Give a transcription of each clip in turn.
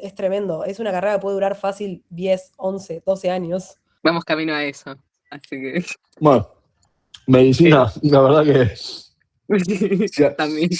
Es tremendo. Es una carrera que puede durar fácil 10, 11, 12 años. Vamos camino a eso. Así que. Bueno, medicina, la verdad que También.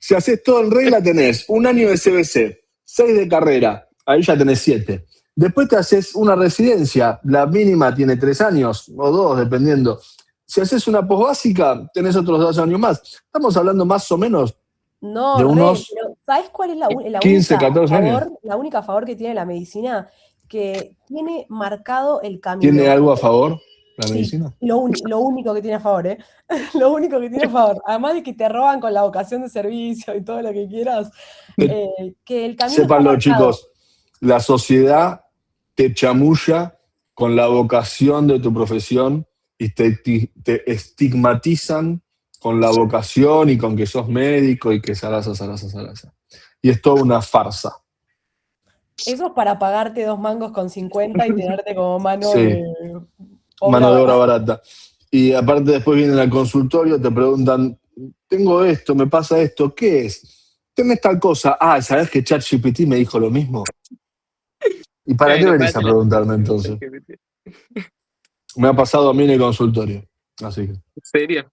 si haces todo en regla, tenés un año de CBC, 6 de carrera, ahí ya tenés 7. Después te haces una residencia, la mínima tiene 3 años o 2, dependiendo. Si haces una posbásica, tenés otros 2 años más. Estamos hablando más o menos No, de unos pero ¿sabes cuál es la 15, única 14 años. favor? La única favor que tiene la medicina, que tiene marcado el camino. ¿Tiene algo a favor la Sí, medicina? lo único que tiene a favor, ¿eh? Lo único que tiene a favor. Además de que te roban con la vocación de servicio y todo lo que quieras, que el camino Sépanlo, está marcado. chicos, la sociedad te chamulla con la vocación de tu profesión y te estigmatizan con la vocación y con que sos médico y que zaraza. Y es toda una farsa. Eso es para pagarte 2 mangos con 50 y tenerte como mano Sí. de Mano de obra barata. Y aparte después vienen al consultorio, te preguntan, tengo esto, me pasa esto, ¿qué es? Tenés tal cosa. Ah, ¿sabés que ChatGPT me dijo lo mismo? ¿Y para qué venís a preguntarme entonces? Me ha pasado a mí en el consultorio. Así que. ¿En serio?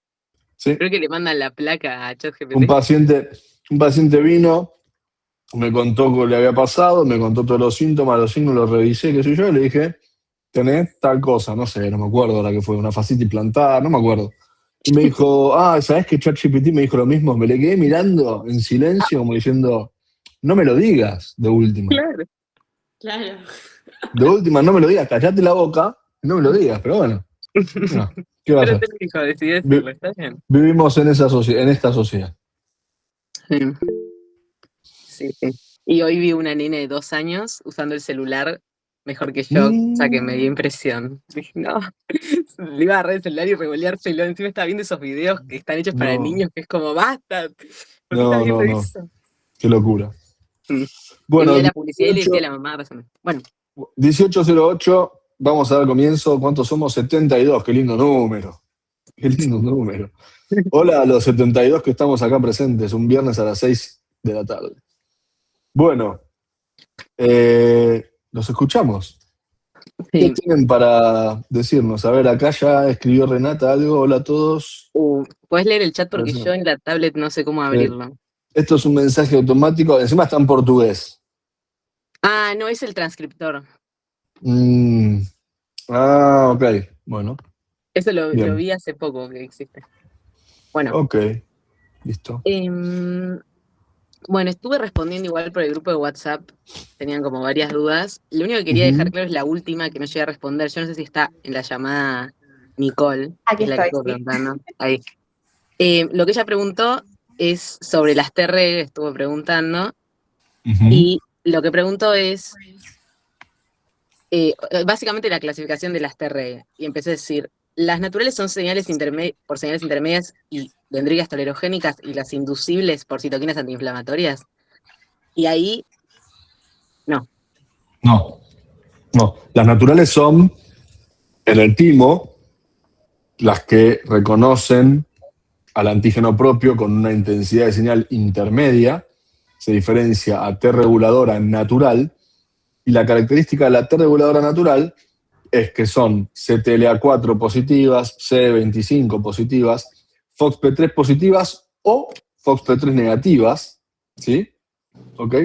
¿Sí? Creo que le mandan la placa a ChatGPT. Un paciente vino, me contó qué le había pasado, me contó todos los síntomas, los signos, los revisé, qué sé yo, y le dije, tenés tal cosa, no sé, no me acuerdo la que fue, una fascitis plantar, no me acuerdo. Y me dijo, ¿sabés que ChatGPT me dijo lo mismo? Me le quedé mirando en silencio, como diciendo, no me lo digas, de última. Claro. De última, no me lo digas, callate la boca, no me lo digas, pero bueno. No, ¿qué va a hacer? Está bien. Vivimos en esta sociedad. Sí. Y hoy vi una nena de 2 años usando el celular mejor que yo, o sea que me dio impresión. Dije, no, le iba a agarrar el celular y revoleárselo. Encima estaba viendo esos videos que están hechos para niños, que es como, basta. ¿Por qué estás viendo eso? Qué locura. Bueno, y vi la publicidad y le decía a la mamá, bueno. 1808, vamos a dar comienzo. ¿Cuántos somos? 72, qué lindo número. Qué lindo número. Hola a los 72 que estamos acá presentes, un viernes a las 6 de la tarde. Bueno, los escuchamos. Sí. ¿Qué tienen para decirnos? A ver, acá ya escribió Renata algo. Hola a todos. Puedes leer el chat porque yo en la tablet no sé cómo abrirlo. Esto es un mensaje automático, encima está en portugués. No, es el transcriptor. Ok, bueno. Eso lo vi hace poco que existe. Bueno. Ok, listo. Bueno, estuve respondiendo igual por el grupo de WhatsApp, tenían como varias dudas. Lo único que quería dejar claro es la última que no llegué a responder. Yo no sé si está en la llamada Nicole, Aquí que es la que estuvo preguntando. Ahí. Lo que ella preguntó es sobre las TR, estuvo preguntando, y lo que preguntó es básicamente la clasificación de las TR, y empecé a decir, las naturales son señales por señales intermedias y dendritas tolerogénicas y las inducibles por citoquinas antiinflamatorias. Y ahí, no. No. Las naturales son, en el timo, las que reconocen al antígeno propio con una intensidad de señal intermedia, se diferencia a T reguladora natural, y la característica de la T reguladora natural es que son CTLA4 positivas, C25 positivas, FOXP3 positivas o FOXP3 negativas, ¿sí? ¿Ok?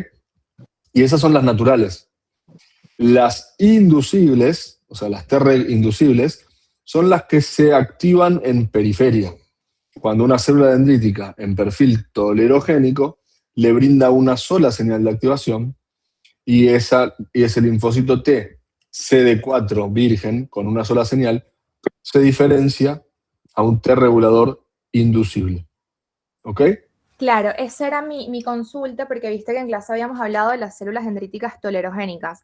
Y esas son las naturales. Las inducibles, o sea, las TR inducibles, son las que se activan en periferia. Cuando una célula dendrítica en perfil tolerogénico le brinda una sola señal de activación y ese linfocito T CD4 virgen con una sola señal se diferencia a un T regulador inducible. ¿Ok? Claro, esa era mi consulta, porque viste que en clase habíamos hablado de las células dendríticas tolerogénicas.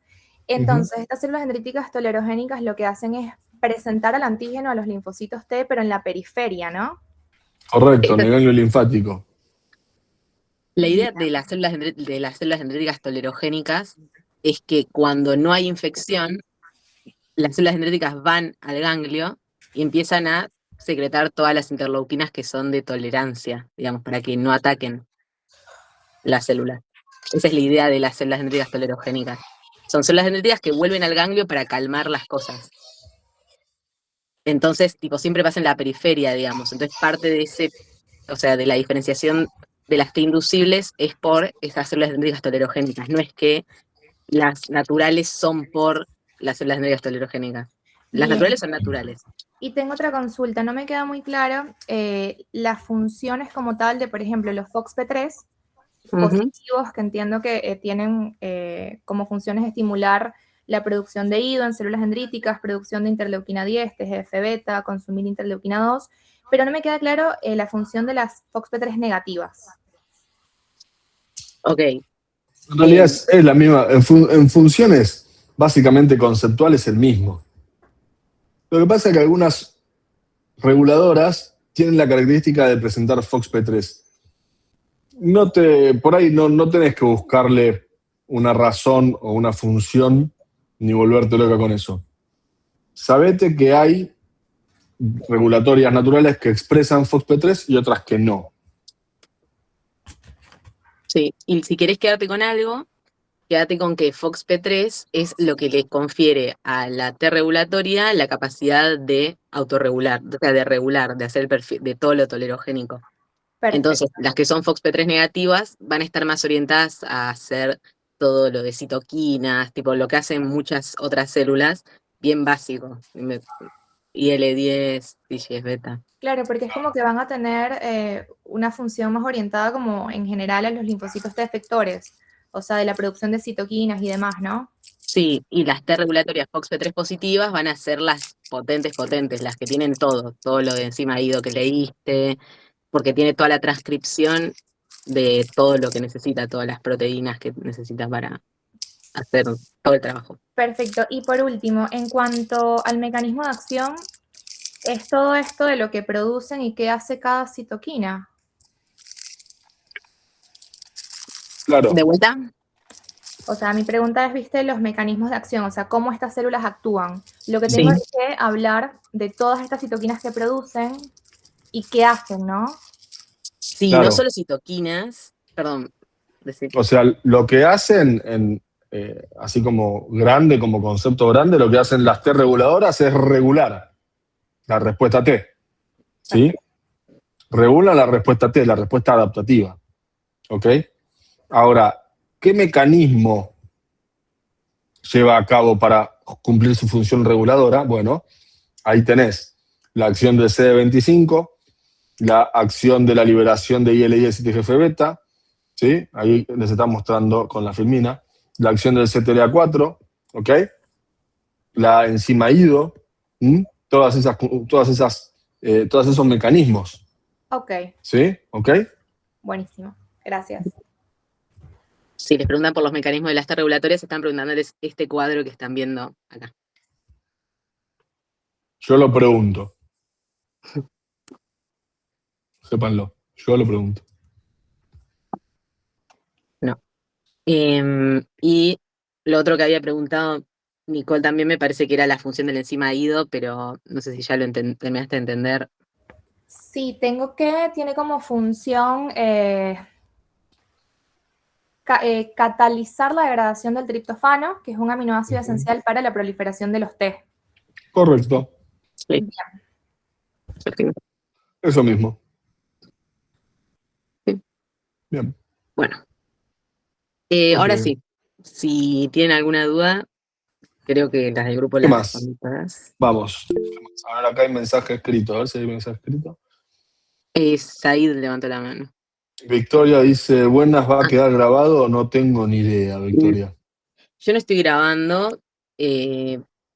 Entonces, estas células dendríticas tolerogénicas lo que hacen es presentar al antígeno a los linfocitos T, pero en la periferia, ¿no? Correcto, en el ganglio linfático. La idea de las células dendríticas tolerogénicas es que cuando no hay infección, las células dendríticas van al ganglio y empiezan a secretar todas las interleuquinas que son de tolerancia, digamos, para que no ataquen la célula. Esa es la idea de las células dendríticas tolerogénicas. Son células dendríticas que vuelven al ganglio para calmar las cosas. Entonces, tipo, siempre pasa en la periferia, digamos. Entonces, parte de ese, o sea, de la diferenciación de las T inducibles es por esas células dendríticas tolerogénicas. No es que las naturales son por las células dendríticas tolerogénicas. Las Bien. naturales son naturales. Y tengo otra consulta, no me queda muy claro las funciones como tal de, por ejemplo, los FOXP3 positivos, que entiendo que tienen como funciones estimular la producción de IDO en células dendríticas, producción de interleuquina 10, TGF-beta, consumir interleuquina 2, pero no me queda claro la función de las FOXP3 negativas. Ok. En realidad es la misma, en funciones básicamente conceptuales es el mismo. Lo que pasa es que algunas reguladoras tienen la característica de presentar FOXP3. Por ahí no tenés que buscarle una razón o una función ni volverte loca con eso. Sabete que hay regulatorias naturales que expresan FOXP3 y otras que no. Sí, y si querés quedarte con algo, quédate con que FOXP3 es lo que le confiere a la T regulatoria la capacidad de autorregular, o sea, de regular, de hacer el perfil, de todo lo tolerogénico. Perfecto. Entonces, las que son FOXP3 negativas van a estar más orientadas a hacer todo lo de citoquinas, tipo lo que hacen muchas otras células, bien básico. IL-10, TGF-beta. Claro, porque es como que van a tener una función más orientada como en general a los linfocitos T efectores, o sea, de la producción de citoquinas y demás, ¿no? Sí, y las T regulatorias FOXP3 positivas van a ser las potentes, las que tienen todo lo de enzima IDO que leíste, porque tiene toda la transcripción de todo lo que necesita, todas las proteínas que necesita para hacer todo el trabajo. Perfecto. Y por último, en cuanto al mecanismo de acción, es todo esto de lo que producen y qué hace cada citoquina. Claro. ¿De vuelta? O sea, mi pregunta es, ¿viste los mecanismos de acción? O sea, cómo estas células actúan. Lo que tengo Sí. es que hablar de todas estas citoquinas que producen y qué hacen, ¿no? Sí, Claro. no solo citoquinas, perdón. O sea, lo que hacen, así como grande, como concepto grande, lo que hacen las T reguladoras es regular la respuesta T. ¿Sí? Regulan la respuesta T, la respuesta adaptativa. ¿Ok? Ahora, ¿qué mecanismo lleva a cabo para cumplir su función reguladora? Bueno, ahí tenés la acción del CD25, la acción de la liberación de IL-10 y TGF-beta, ¿sí? Ahí les está mostrando con la filmina, la acción del CTLA4, ¿ok? La enzima IDO, todos esos mecanismos. Ok. ¿Sí? ¿Ok? Buenísimo. Gracias. Si les preguntan por los mecanismos de las T regulatorias, están preguntándoles este cuadro que están viendo acá. Yo lo pregunto. Sépanlo. Yo lo pregunto. No. Y lo otro que había preguntado Nicole también me parece que era la función del enzima IDO, pero no sé si ya lo terminaste de entender. Sí, tiene como función catalizar la degradación del triptofano, que es un aminoácido esencial para la proliferación de los T. Correcto. Sí. Perfecto. Eso mismo. Sí. Bien. Bueno. Ok. Ahora sí, si tienen alguna duda, creo que las del grupo ¿Qué las más? respondí todas. Vamos. A ver, acá hay mensaje escrito. A ver si hay mensaje escrito. Said levantó la mano. Victoria dice, buenas, ¿va a quedar grabado? No tengo ni idea, Victoria. Yo no estoy grabando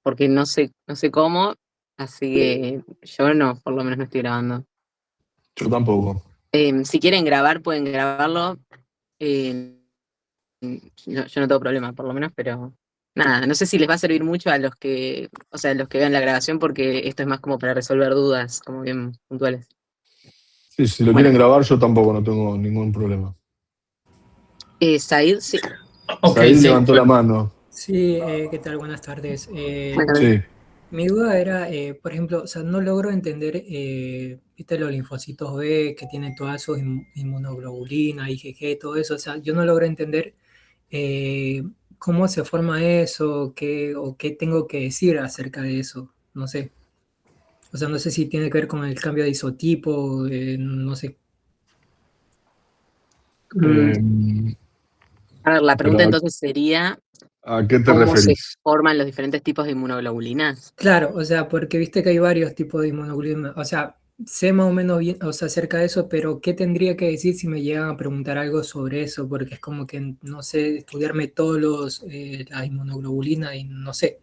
porque no sé cómo, así que yo no, por lo menos no estoy grabando. Yo tampoco. Si quieren grabar, pueden grabarlo. Yo no tengo problema, por lo menos, pero nada, no sé si les va a servir mucho a los que vean la grabación, porque esto es más como para resolver dudas, como bien puntuales. Sí, si lo quieren grabar, yo tampoco no tengo ningún problema. Said, sí. Okay, Said sí. levantó la mano. Sí, ¿qué tal? Buenas tardes. Sí. Mi duda era, por ejemplo, o sea, no logro entender, viste, los linfocitos B que tienen todas sus inmunoglobulinas, IgG, todo eso. O sea, yo no logro entender ¿cómo se forma eso? ¿O qué tengo que decir acerca de eso? No sé. O sea, no sé si tiene que ver con el cambio de isotipo, no sé. Mm, Eh, A ver, la pregunta pero entonces sería, ¿a qué te ¿cómo se referís? forman los diferentes tipos de inmunoglobulinas? Claro, o sea, porque viste que hay varios tipos de inmunoglobulina. O sea, sé más o menos bien, o sea, acerca de eso, pero ¿qué tendría que decir si me llegan a preguntar algo sobre eso? Porque es como que, no sé, estudiarme todos la inmunoglobulina y no sé.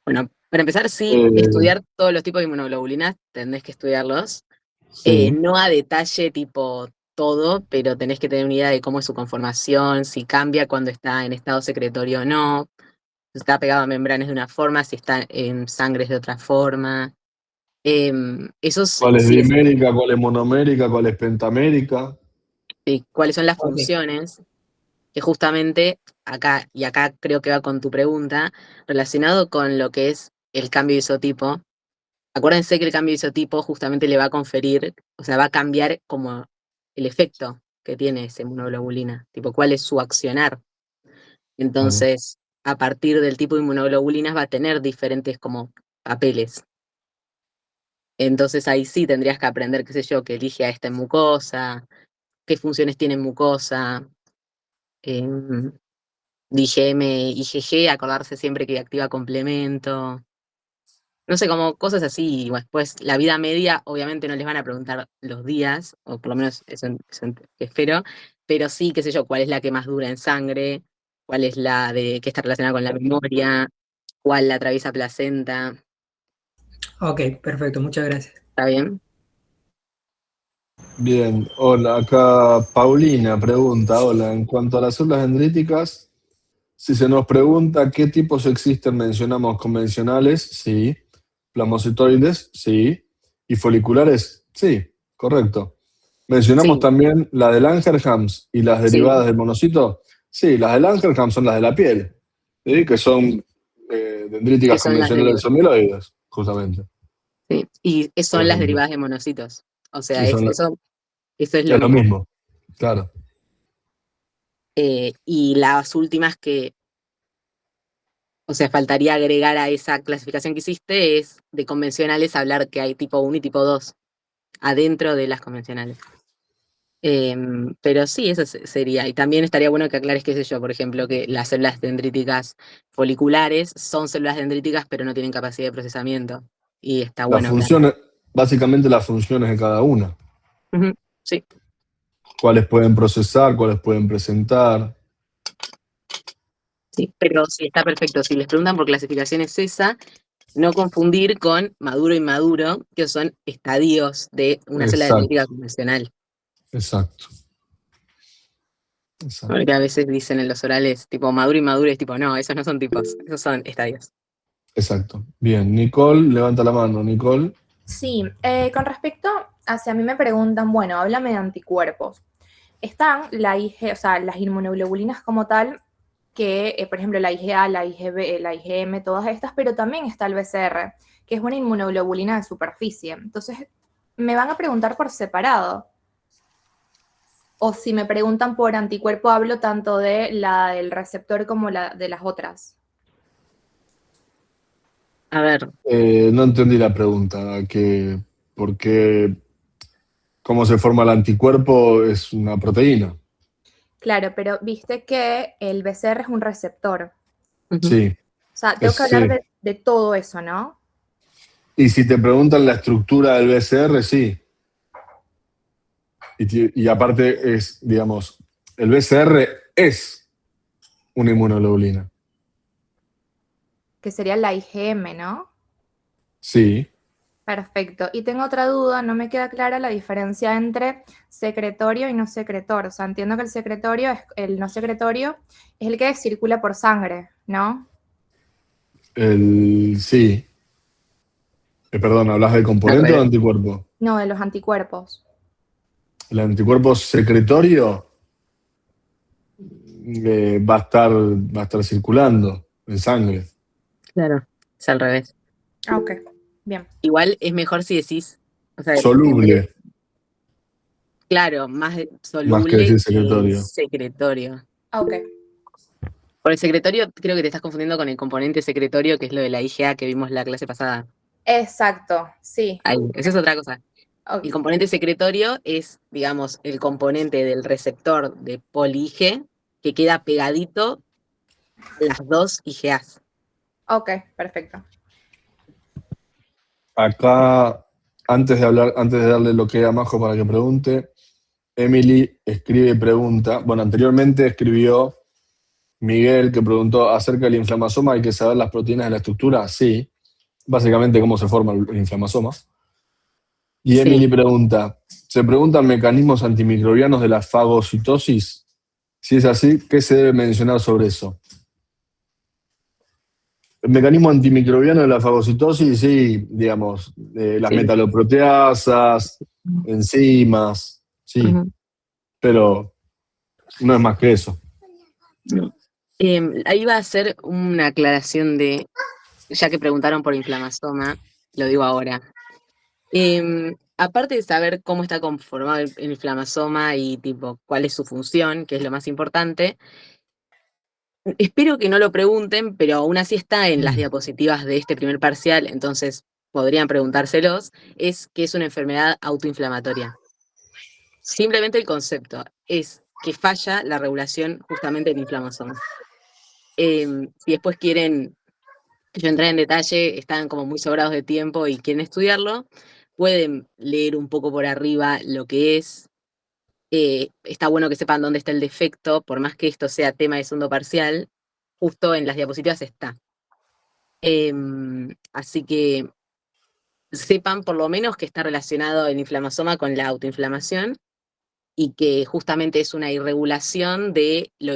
Bueno, para empezar, sí, Eh, estudiar todos los tipos de inmunoglobulinas, tenés que estudiarlos. sí, No a detalle tipo todo, pero tenés que tener una idea de cómo es su conformación, si cambia cuando está en estado secretorio o no, si está pegado a membranas de una forma, si está en sangre de otra forma. Esos ¿cuál es sí, dimérica, cuál es monomérica, cuál es pentamérica? cuáles son las Ok. funciones, que justamente acá, y acá creo que va con tu pregunta, relacionado con lo que es el cambio de isotipo. Acuérdense que el cambio de isotipo justamente le va a conferir, o sea, va a cambiar como el efecto que tiene esa inmunoglobulina, tipo cuál es su accionar. Claro. Entonces, a partir del tipo de inmunoglobulinas va a tener diferentes como papeles. Entonces ahí sí tendrías que aprender, qué sé yo, que elige a esta en mucosa, qué funciones tiene en mucosa, em, DGM, IgG, acordarse siempre que activa complemento. No sé, como cosas así. Y bueno, después, la vida media, obviamente no les van a preguntar los días, o por lo menos eso espero, pero sí, qué sé yo, cuál es la que más dura en sangre, cuál es la de que está relacionada con la memoria, cuál la atraviesa placenta. Ok, perfecto, muchas gracias. ¿Está bien? Bien, hola, acá Paulina pregunta, hola, en cuanto a las células dendríticas, si se nos pregunta qué tipos existen, mencionamos convencionales, sí, plasmocitoides, sí, y foliculares, sí, correcto. Mencionamos Sí, también la de Langerhans y las sí, derivadas del monocito, sí, las de Langerhans son las de la piel, ¿sí? Que son que dendríticas son las convencionales derivadas. somiloides, justamente. Sí, y Por son las ejemplo. derivadas de monocitos. O sea, Y son eso es lo es lo mismo. mismo, claro. Y las últimas que, o sea, faltaría agregar a esa clasificación que hiciste es de convencionales hablar que hay tipo 1 y tipo 2 adentro de las convencionales. Pero sí, eso sería. Y también estaría bueno que aclares, qué sé yo, por ejemplo, que las células dendríticas foliculares son células dendríticas, pero no tienen capacidad de procesamiento. Y está Las bueno aclarar. funciones, básicamente las funciones de cada una. Ujú, sí, Cuáles pueden procesar, cuáles pueden presentar. sí. Pero sí, está perfecto. Si les preguntan por clasificación es esa, no confundir con maduro y inmaduro, que son estadios de una célula Exacto, dendrítica convencional. exacto, exacto, Porque a veces dicen en los orales, tipo maduro y inmaduro, y es tipo, no, esos no son tipos, esos son estadios. exacto. Bien, Nicole, levanta la mano, Nicole. Sí, con respecto a si a mí me preguntan, bueno, háblame de anticuerpos. Están la IG, o sea, las inmunoglobulinas como tal, que, por ejemplo, la IgA, la IgB, la IgM, todas estas, pero también está el BCR, que es una inmunoglobulina de superficie. Entonces, me van a preguntar por separado. O si me preguntan por anticuerpo, hablo tanto de la del receptor como la de las otras. A ver, No entendí la pregunta, ¿por qué, cómo se forma el anticuerpo? Es una proteína. Claro, pero viste que el BCR es un receptor. ujú, Sí, O sea, tengo que hablar sí. de todo eso, ¿no? Y si te preguntan la estructura del BCR, sí. Y aparte es, digamos, el BCR es una inmunoglobulina. Que sería la IgM, ¿no? Sí, Perfecto. Y tengo otra duda, no me queda clara la diferencia entre secretorio y no secretor. O sea, entiendo que el secretorio, el no secretorio, es el que circula por sangre, ¿no? sí. Perdón, ¿hablas de al componente o de revés. anticuerpo? No, de los anticuerpos. El anticuerpo secretorio va a estar circulando en sangre. Claro, es al revés. Ah, ok, bien. Igual es mejor si decís, o sea, Soluble. Claro, más Más que soluble decir que secretorio. secretorio. Ah, ok. Por el secretorio creo que te estás confundiendo con el componente secretorio, que es lo de la IgA que vimos la clase pasada. Exacto, sí. Ahí, esa es otra cosa. Ok. El componente secretorio es, digamos, el componente del receptor de poli-Ig que queda pegadito a las dos IgAs. Ok, perfecto. Acá, antes de darle lo que a Majo para que pregunte, Emily escribe y pregunta. Bueno, anteriormente escribió Miguel, que preguntó acerca del inflamasoma. ¿Hay que saber las proteínas de la estructura? Sí. Básicamente cómo se forma el inflamasoma. Y Sí. Emily pregunta, ¿se preguntan mecanismos antimicrobianos de la fagocitosis? Si es así, ¿qué se debe mencionar sobre eso? El mecanismo antimicrobiano de la fagocitosis, sí, digamos, las Sí. metaloproteasas, enzimas, sí, Ujú. pero no es más que eso. Ahí va a hacer una aclaración de, ya que preguntaron por inflamasoma, lo digo ahora. Aparte de saber cómo está conformado el inflamasoma y tipo cuál es su función, que es lo más importante, espero que no lo pregunten, pero aún así está en las diapositivas de este primer parcial, entonces podrían preguntárselos, es que es una enfermedad autoinflamatoria. Simplemente el concepto es que falla la regulación justamente del inflamasoma. Si después quieren que yo entre en detalle, están como muy sobrados de tiempo y quieren estudiarlo, pueden leer un poco por arriba lo que es. Está bueno que sepan dónde está el defecto, por más que esto sea tema de segundo parcial, justo en las diapositivas está. Así que sepan por lo menos que está relacionado el inflamasoma con la autoinflamación y que justamente es una irregulación de lo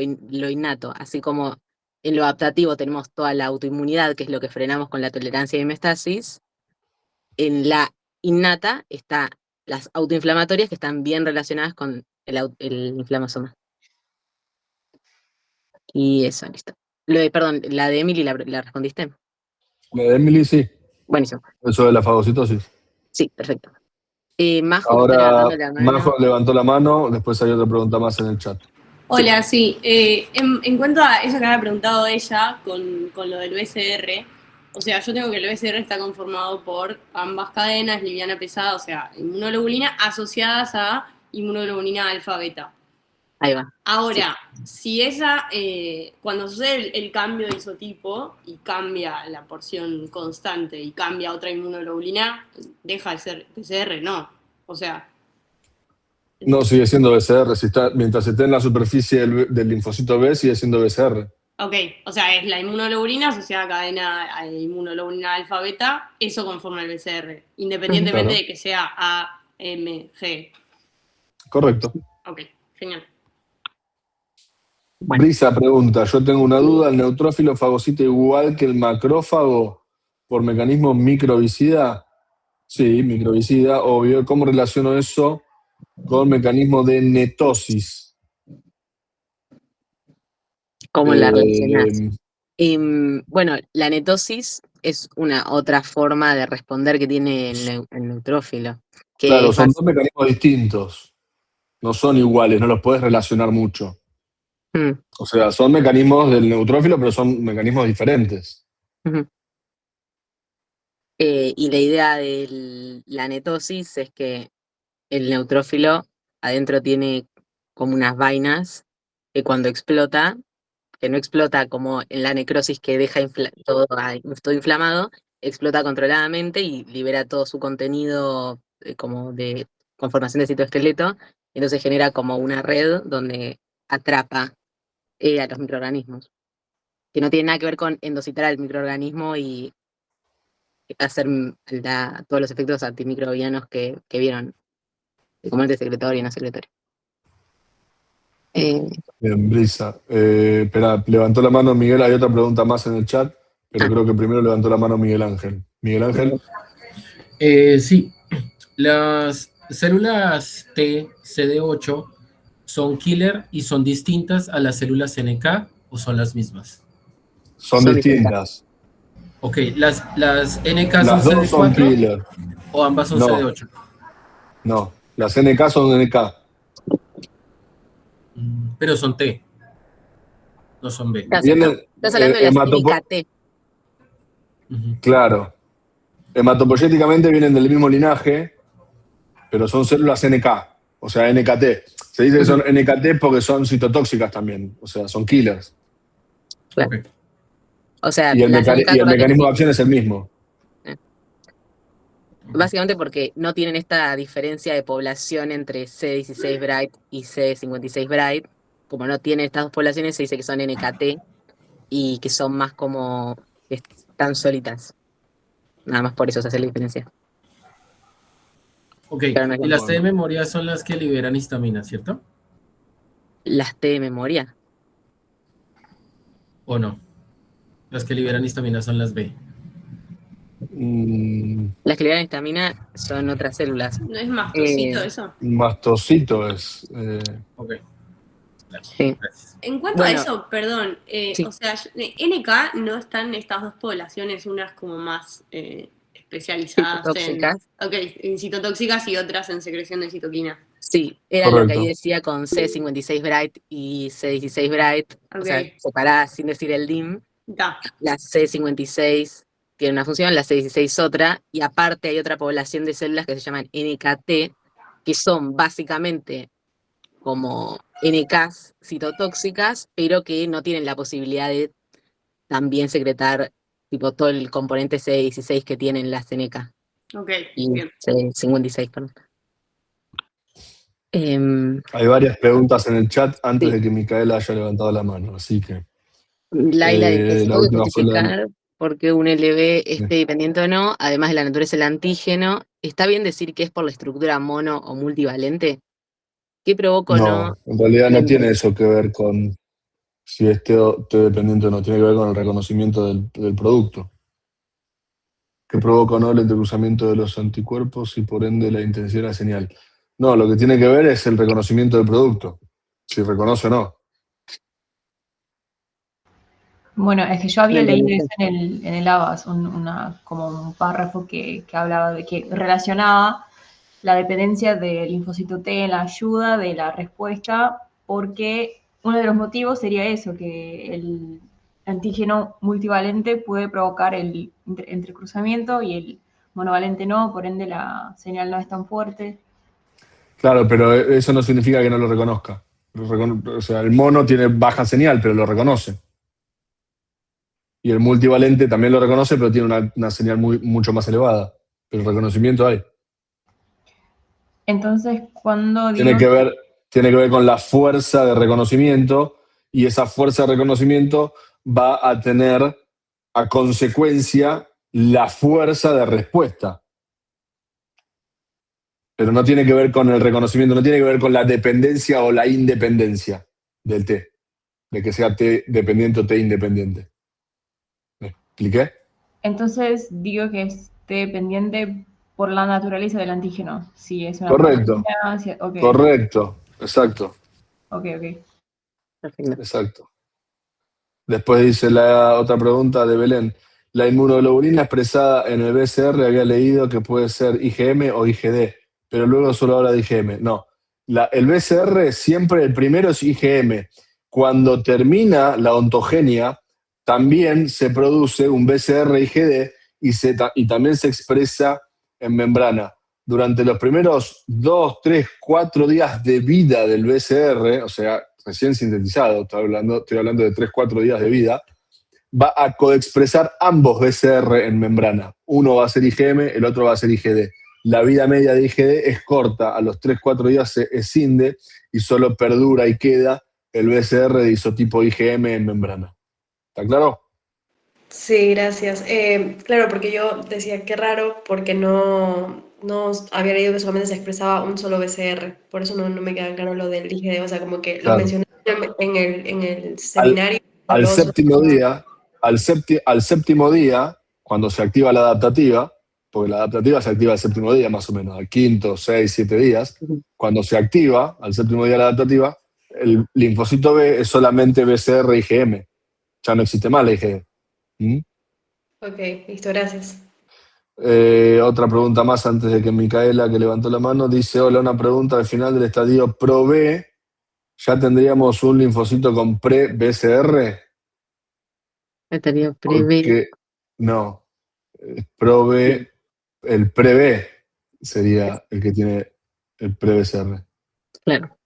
innato, así como en lo adaptativo tenemos toda la autoinmunidad, que es lo que frenamos con la tolerancia y hemeostasis. En la innata está las autoinflamatorias que están bien relacionadas con el inflamasoma. Y eso, listo. Perdón, la de Emily la respondiste. La de Emily, sí, Buenísimo. eso de la fagocitosis. Sí, perfecto. Majo, que está Ahora, levantando la mano. Majo levantó la mano, después hay otra pregunta más en el chat. Hola, sí. En cuanto a eso que había preguntado ella con lo del BCR, o sea, yo tengo que el BCR está conformado por ambas cadenas, liviana, pesada, o sea, inmunoglobulina asociadas a inmunoglobulina alfa-beta. Ahí va. Ahora, si esa, cuando sucede el cambio de isotipo y cambia la porción constante y cambia otra inmunoglobulina, deja de ser PCR, no. O sea, No, sigue siendo BCR. Mientras esté en la superficie del linfocito B, sigue siendo BCR. ok, o sea, es la inmunoglobulina asociada a cadena a inmunoglobulina alfa-beta, eso conforma el BCR, independientemente Claro. de que sea A, M, G. Correcto. Ok, genial. Bueno. Brisa pregunta, yo tengo una duda, ¿el neutrófilo fagocita igual que el macrófago por mecanismo microvicida? Sí, microvicida, obvio. ¿Cómo relaciono eso con mecanismo de netosis? ¿Cómo la relacionás? Bueno, la netosis es una otra forma de responder que tiene el neutrófilo. Que Claro, es son dos mecanismos distintos. No son iguales, no los puedes relacionar mucho. O sea, son mecanismos del neutrófilo, pero son mecanismos diferentes. Y la idea de la netosis es que el neutrófilo adentro tiene como unas vainas que cuando explota, que no explota como en la necrosis que deja todo inflamado, explota controladamente y libera todo su contenido como de conformación de citoesqueleto, entonces genera como una red donde atrapa a los microorganismos, que no tiene nada que ver con endocitar al microorganismo y hacer todos los efectos antimicrobianos que vieron, de componente secretorio y no secretorio. Bien, Brisa. Espera, levantó la mano Miguel, hay otra pregunta más en el chat, pero creo que primero levantó la mano Miguel Ángel. Miguel Ángel. Sí, las células T, CD8, ¿son killer y son distintas a las células NK o son las mismas? Son distintas. Ok, ¿las NK Las son dos son CD4 killer. o ambas son No. CD8? No, las NK son NK. Pero son T, no son B. Estás Vienen, hablando de las hematopo- NKT. Ujú. Claro. Hematopoyéticamente vienen del mismo linaje, pero son células NK, o sea, NKT. Se dice que son NKT porque son citotóxicas también, o sea, son killers. Claro. Ok. O sea, Y el, las NK, y el acordate que mecanismo sí. de acción es el mismo. Básicamente porque no tienen esta diferencia de población entre C16 Bright y C56 Bright. Como no tienen estas dos poblaciones, se dice que son NKT y que son más como que están solitas. Nada más por eso se hace la diferencia. Ok, Pero no es y las T de Bueno. memoria son las que liberan histamina, ¿cierto? las T de memoria. ¿O no? Las que liberan histamina son las B. Las que liberan histamina son otras células. ¿No es mastocito eso? Mastocito es. Ok. Sí. Gracias. En cuanto a Bueno, eso, perdón, sí. o sea, NK no están estas dos poblaciones, unas como más especializadas Citotóxicas. en citotóxicas y otras en secreción de citoquina. Sí, era lo que ahí Correcto. decía con C56 Bright y C16 Bright, o sea, Ok. separadas sin decir el DIM. Da. La C56 tiene una función, la C16 otra, y aparte hay otra población de células que se llaman NKT, que son básicamente como NKs citotóxicas, pero que no tienen la posibilidad de también secretar tipo todo el componente C16 que tienen las NK. Ok, Y bien. C56, perdón. Hay varias preguntas en el chat antes Sí. de que Micaela haya levantado la mano, así que. Laila dice, La tengo que última fue la. justificar por qué un LB Sí. esté dependiente o no, además de la naturaleza del antígeno. ¿Está bien decir que es por la estructura mono o multivalente? ¿Qué provoca o no? No, en realidad no tiene eso que ver con si esté dependiente o no, tiene que ver con el reconocimiento del producto. Que provoca o no el entrecruzamiento de los anticuerpos y por ende la intensidad de la señal. No, lo que tiene que ver es el reconocimiento del producto, si reconoce o no. Bueno, es que yo había No leído entendí. eso en el ABAS, como un párrafo que hablaba de que relacionaba la dependencia del linfocito T en la ayuda de la respuesta, porque uno de los motivos sería eso, que el antígeno multivalente puede provocar el entrecruzamiento y el monovalente no, por ende la señal no es tan fuerte. Claro, pero eso no significa que no lo reconozca. O sea, el mono tiene baja señal, pero lo reconoce. Y el multivalente también lo reconoce, pero tiene una señal mucho más elevada. Pero el reconocimiento hay. Entonces, cuando Tiene digo... que ver con la fuerza de reconocimiento, y esa fuerza de reconocimiento va a tener a consecuencia la fuerza de respuesta. Pero no tiene que ver con el reconocimiento, no tiene que ver con la dependencia o la independencia del T, de que sea T dependiente o T independiente. ¿Me expliqué? Entonces digo que esté pendiente por la naturaleza del antígeno. Si es una Correcto. proteína, okay. Correcto, exacto. Ok. Perfecto. Exacto. Después dice la otra pregunta de Belén. La inmunoglobulina expresada en el BCR había leído que puede ser IgM o IgD, pero luego solo habla de IgM. No, el BCR siempre el primero es IgM. Cuando termina la ontogenia, también se produce un BCR IgD y también se expresa en membrana. Durante los primeros 2, 3, 4 días de vida del BCR, o sea, recién sintetizado, estoy hablando de 3, 4 días de vida, va a coexpresar ambos BCR en membrana. Uno va a ser IgM, el otro va a ser IgD. La vida media de IgD es corta, a los 3, 4 días se escinde y solo perdura y queda el BCR de isotipo IgM en membrana. ¿Está claro? Sí, gracias. Claro, porque yo decía qué raro, porque no había leído que solamente se expresaba un solo BCR, por eso no me queda claro lo del IgD, o sea, como que lo Claro. mencioné en el seminario. Al luego séptimo día, cuando se activa la adaptativa, porque la adaptativa se activa al séptimo día más o menos, al quinto, 6, 7 días, cuando se activa al séptimo día la adaptativa, el linfocito B es solamente BCR IgM, ya no existe más la IgD. Ok, listo, gracias. Otra pregunta más antes de que Micaela, que levantó la mano, dice: hola, una pregunta al final del estadio Pro B, ya tendríamos un linfocito con pre-BCR. Estaría pre-B. Porque, no, pro-B, el pre-B sería el que tiene el pre-BCR. Claro.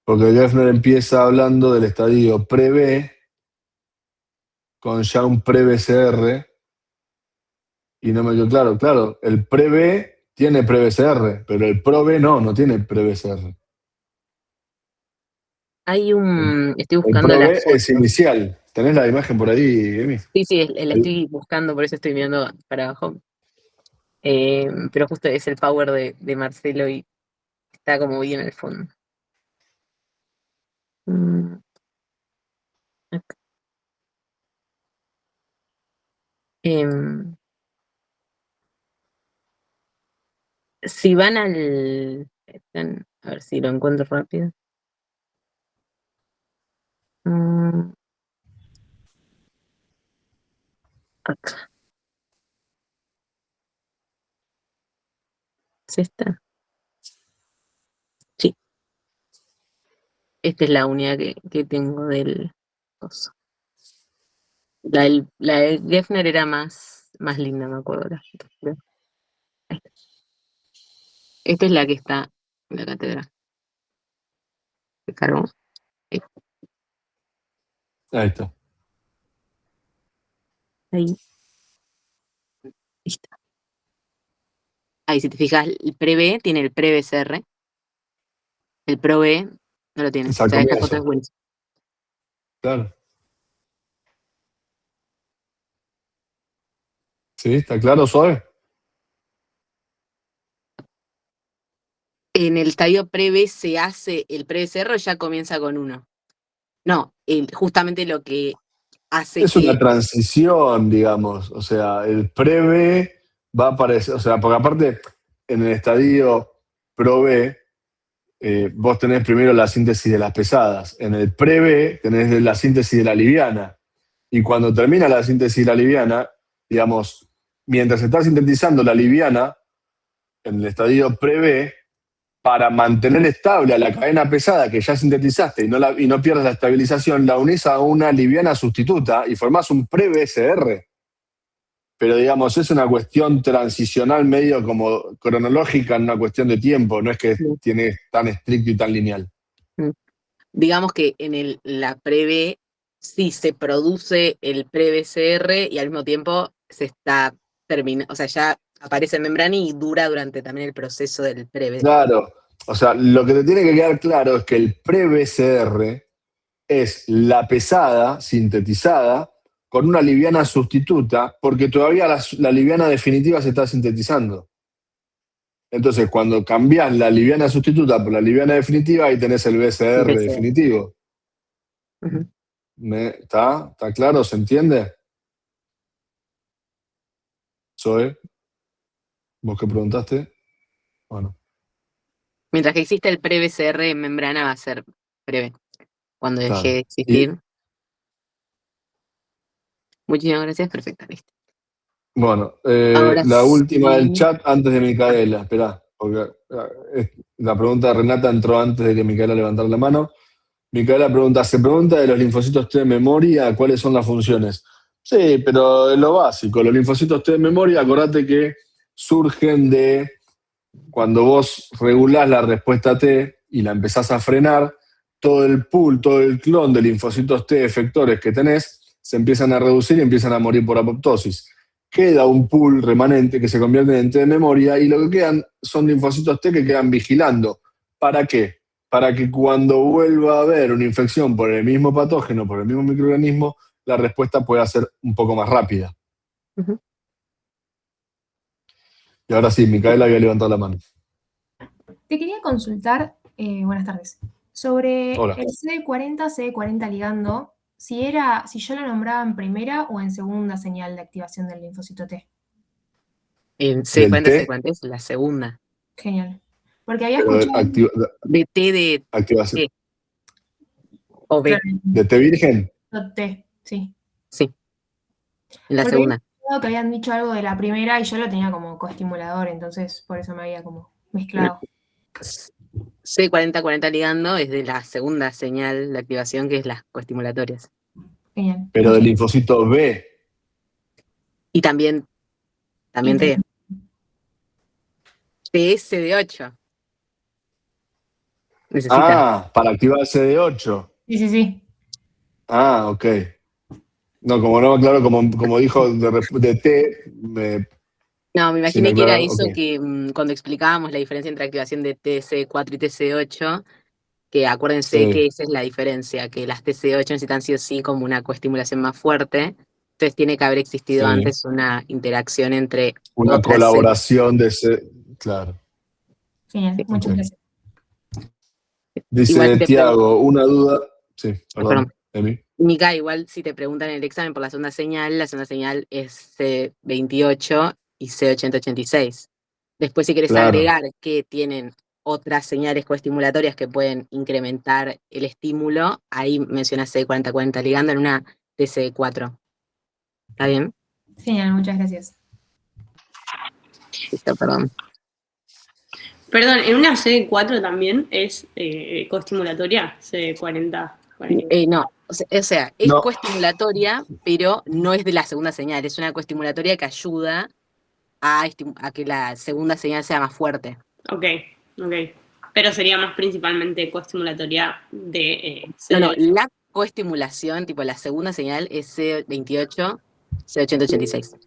Porque Geffner empieza hablando del estadio pre-B con ya un pre-BCR y no me quedó claro. Claro, el pre-B tiene pre-BCR, pero el pro-B no tiene pre-BCR. Hay un... Estoy El buscando la pro-B foto. es inicial. ¿Tenés la imagen por ahí, Emi? Sí, la estoy buscando, por eso estoy mirando para abajo. Pero justo es el power de Marcelo y está como bien al fondo. Acá. Si van al... A ver si lo encuentro rápido. Acá. ¿Es esta? Sí. Esta es la unidad que tengo del coso. La del Geffner era más linda, me acuerdo. Esta es la que está en la catedral. ¿Se cargó? Ahí está. Ahí. Listo. Ahí, si te fijas, el pre-B tiene el pre-BCR. El pro-B no lo tiene. Es O al sea, esta foto es comienzo. buenísima. Claro. ¿Sí? ¿Está claro, Zoe? En el estadio pre-B se hace el pre-BCR o ya comienza con 1. No, justamente lo que hace Es una que... transición, digamos. O sea, el pre-B va a aparecer. O sea, porque aparte, en el estadio pro-B, vos tenés primero la síntesis de las pesadas. En el pre-B tenés la síntesis de la liviana. Y cuando termina la síntesis de la liviana, digamos, mientras está sintetizando la liviana, en el estadio pre-B, para mantener estable a la cadena pesada que ya sintetizaste y no pierdas la estabilización, la unís a una liviana sustituta y formás un pre-BCR. Pero digamos, es una cuestión transicional medio como cronológica, en una cuestión de tiempo, no es que tiene tan estricto y tan lineal. Digamos que en la pre-B sí se produce el pre-BCR y al mismo tiempo se está terminando, o sea, ya aparece en membrana y dura durante también el proceso del pre-B. Claro, o sea, lo que te tiene que quedar claro es que el pre-BCR es la pesada sintetizada con una liviana sustituta, porque todavía la liviana definitiva se está sintetizando. Entonces, cuando cambias la liviana sustituta por la liviana definitiva, ahí tenés el BCR definitivo. ¿Está claro? ¿Se entiende? Zoe, ¿vos qué preguntaste? Bueno. Mientras que existe el pre-BCR en membrana va a ser breve. Cuando deje de existir. Muchísimas gracias, perfecto, listo. Bueno, Ahora la última del sí. chat antes de Micaela. Esperá, porque la pregunta de Renata entró antes de que Micaela levantara la mano. Micaela pregunta, ¿se pregunta de los linfocitos T de memoria cuáles son las funciones? Sí, pero es lo básico. Los linfocitos T de memoria, acordate que surgen de cuando vos regulás la respuesta T y la empezás a frenar, todo el pool, todo el clon de linfocitos T efectores que tenés se empiezan a reducir y empiezan a morir por apoptosis. Queda un pool remanente que se convierte en T de memoria y lo que quedan son linfocitos T que quedan vigilando. ¿Para qué? Para que cuando vuelva a haber una infección por el mismo patógeno, por el mismo microorganismo, la respuesta pueda ser un poco más rápida. Y ahora sí, Micaela había levantado la mano. Te quería consultar, buenas tardes, sobre Hola. el CD40 ligando, si yo lo nombraba en primera o en segunda señal de activación del linfocito T. En C40 es la segunda. Genial. Porque había escuchado... De T de activación. T. O B. ¿De T virgen? T, sí. Sí. En la Porque segunda. había escuchado que habían dicho algo de la primera y yo lo tenía como coestimulador, entonces por eso me había como mezclado. C4040 ligando es de la segunda señal de activación, que es las coestimulatorias. Genial. Pero del Muchas linfocito B. Y también T. TSD8. Necesita. Para activar el CD8. Sí. Ah, ok. No, como no, claro, como dijo de T, No, me sin imaginé que era aclarar, eso ok. que cuando explicábamos la diferencia entre activación de TC4 y TC8, que acuérdense Sí. que esa es la diferencia, que las TC8 necesitan sí o sí como una coestimulación más fuerte, entonces tiene que haber existido Sí. antes una interacción entre Una otras colaboración de ese. Claro. Genial. Sí. Muchas Ok. gracias. Igual Dice si te Tiago, una duda. Sí, Perdón. perdón, Emi. Mica, igual si te preguntan en el examen por la segunda señal es C28 y C8086. Después, si quieres Claro. agregar que tienen otras señales coestimulatorias que pueden incrementar el estímulo, ahí mencionas C4040 ligando en una TC4. ¿Está bien? Genial, muchas gracias. Listo, perdón. Perdón, en una C4 también es coestimulatoria, C40. No, o sea, es No. coestimulatoria, pero no es de la segunda señal, es una coestimulatoria que ayuda a que la segunda señal sea más fuerte. Ok. Pero sería más principalmente coestimulatoria de No, CD8. la coestimulación, tipo la segunda señal es C28, C8086.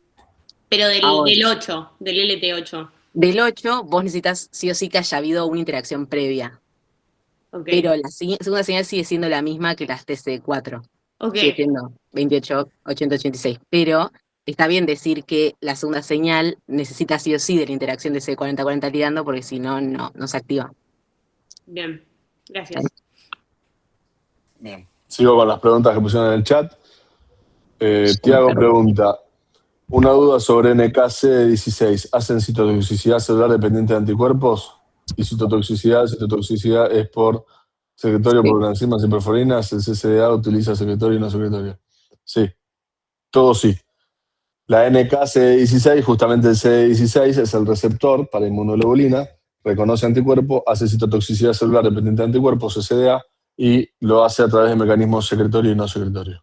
Pero Ahora, del 8, del LT8. del 8, vos necesitas sí o sí que haya habido una interacción previa. Ok. Pero la segunda señal sigue siendo la misma que las TC4. Ok. Sigue siendo 28, 80, 86. Pero está bien decir que la segunda señal necesita sí o sí de la interacción de C40-40 ligando, porque si no, no se activa. Bien. Gracias. Bien. Sigo con las preguntas que pusieron en el chat. Tiago pregunta, una duda sobre NKC16. ¿Hacen citotoxicidad celular dependiente de anticuerpos? Y citotoxicidad es por secretorio, por enzimas y perforinas. El CCDA utiliza secretorio y no secretorio. Sí, todo sí. La NKC16, justamente el CD16, es el receptor para inmunoglobulina, reconoce anticuerpo, hace citotoxicidad celular dependiente de anticuerpos, CCDA, y lo hace a través de mecanismos secretorio y no secretorio.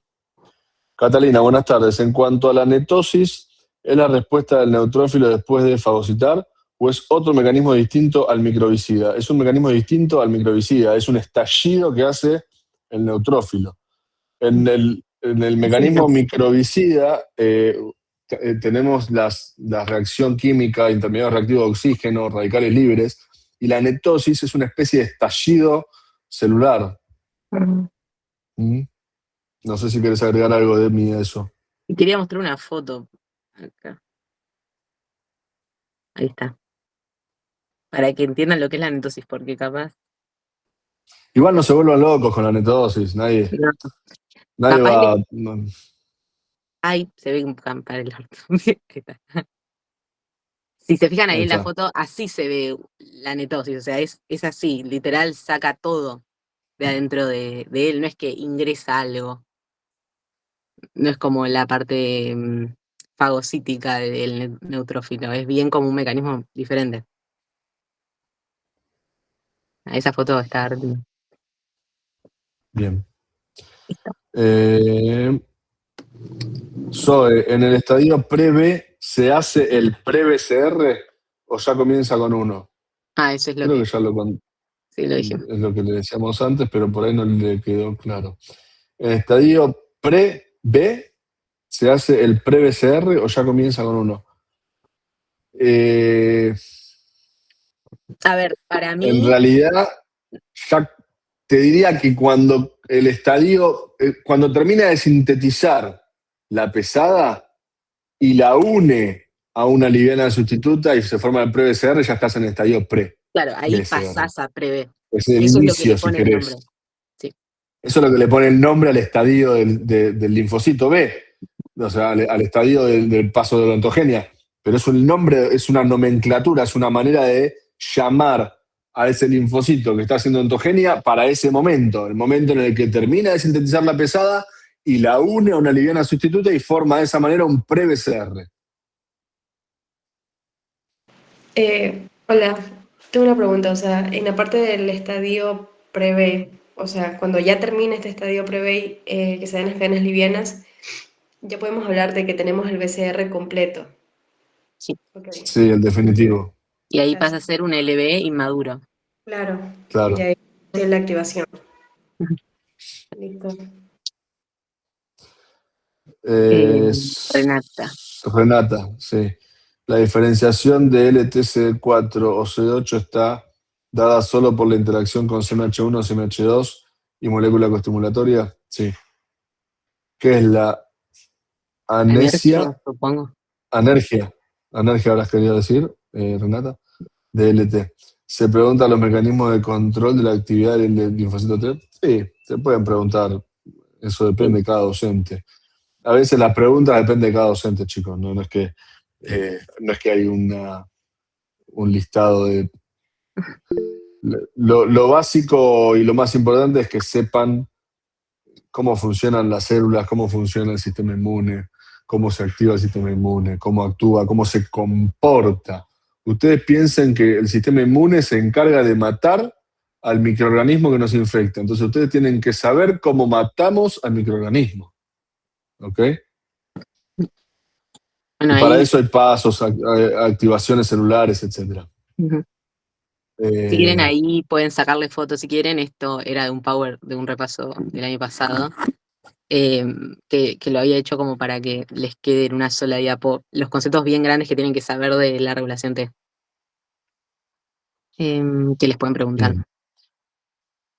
Catalina, buenas tardes. En cuanto a la netosis, ¿es la respuesta del neutrófilo después de fagocitar o es otro mecanismo distinto al microbicida? Es un mecanismo distinto al microbicida, es un estallido que hace el neutrófilo. En el mecanismo microbicida tenemos la reacción química, intermediario reactivo de oxígeno, radicales libres, y la netosis es una especie de estallido celular. No sé si quieres agregar algo de mí a eso. Y quería mostrar una foto. Acá. Ahí está. Para que entiendan lo que es la netosis, porque capaz. Igual no se vuelvan locos con la netosis, nadie Capaz va. Ahí se ve un para el orto. Ahí está. Si se fijan ahí en la foto, así se ve la netosis, o sea, es así, literal saca todo de adentro de él, no es que ingresa algo, no es como la parte fagocítica del neutrófilo, es bien como un mecanismo diferente. Esa foto está retina. Bien. Zoe, ¿en el estadio pre-B se hace el pre-BCR o ya comienza con uno? Eso es lo Creo que ya lo conté. Sí, lo dijimos. Es lo que le decíamos antes, pero por ahí no le quedó claro. ¿En el estadio pre-B se hace el pre-BCR o ya comienza con uno? A ver, para mí. En realidad, ya te diría que cuando el estadio, cuando termina de sintetizar la pesada y la une a una liviana sustituta y se forma el pre-BCR, ya estás en el estadio pre. Claro, ahí BCR. pasás a pre-B. Es el Eso inicio, es lo que le si pone el querés. nombre. Sí. Eso es lo que le pone el nombre al estadio del linfocito B, o sea, al estadio del paso de la ontogenia. Pero es un nombre, es una nomenclatura, es una manera de llamar a ese linfocito que está haciendo ontogenia para ese momento, el momento en el que termina de sintetizar la pesada y la une a una liviana sustituta y forma de esa manera un pre-BCR. Hola, Tengo una pregunta, o sea, en la parte del estadio pre-B, o sea, cuando ya termine este estadio pre-B, que se dan las cadenas livianas, ya podemos hablar de que tenemos el BCR completo. Sí. Ok, Sí, el definitivo. Y ahí pasa a gracias. ser un LB inmaduro. Claro, Claro. ya tiene la activación. Listo. Eh, Renata. Renata, sí. La diferenciación de LTCD4 o CD8 está dada solo por la interacción con CMH1, CMH2 y molécula costimulatoria. Sí. ¿Qué es la anesia? Energía, supongo. Anergia. Anergia habrás querido decir, Renata, de LT. Se preguntan los mecanismos de control de la actividad del linfocito T. Sí, se pueden preguntar. Eso depende de cada docente. A veces las preguntas dependen de cada docente, chicos. No es que hay un listado de... Lo básico y lo más importante es que sepan cómo funcionan las células, cómo funciona el sistema inmune, cómo se activa el sistema inmune, cómo actúa, cómo se comporta. Ustedes piensen que el sistema inmune se encarga de matar al microorganismo que nos infecta. Entonces ustedes tienen que saber cómo matamos al microorganismo. ¿Ok? Bueno, Y para ahí, eso hay pasos, activaciones celulares, etc. ujú. Si quieren ahí pueden sacarle fotos, si quieren, esto era de un power, de un repaso del año pasado, que lo había hecho como para que les quede en una sola diapo los conceptos bien grandes que tienen que saber de la regulación T, que les pueden preguntar. Bien.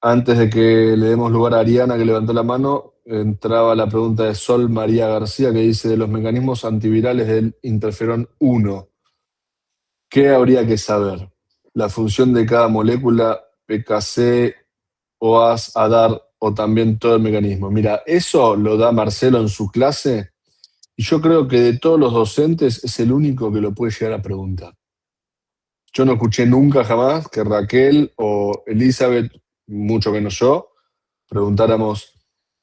Antes de que le demos lugar a Ariana, que levantó la mano, entraba la pregunta de Sol María García, que dice, de los mecanismos antivirales del interferón 1, ¿qué habría que saber? La función de cada molécula, PKC, OAS, ADAR, o también todo el mecanismo. Mira, eso lo da Marcelo en su clase, y yo creo que de todos los docentes es el único que lo puede llegar a preguntar. Yo no escuché nunca jamás que Raquel o Elizabeth, mucho menos yo, preguntáramos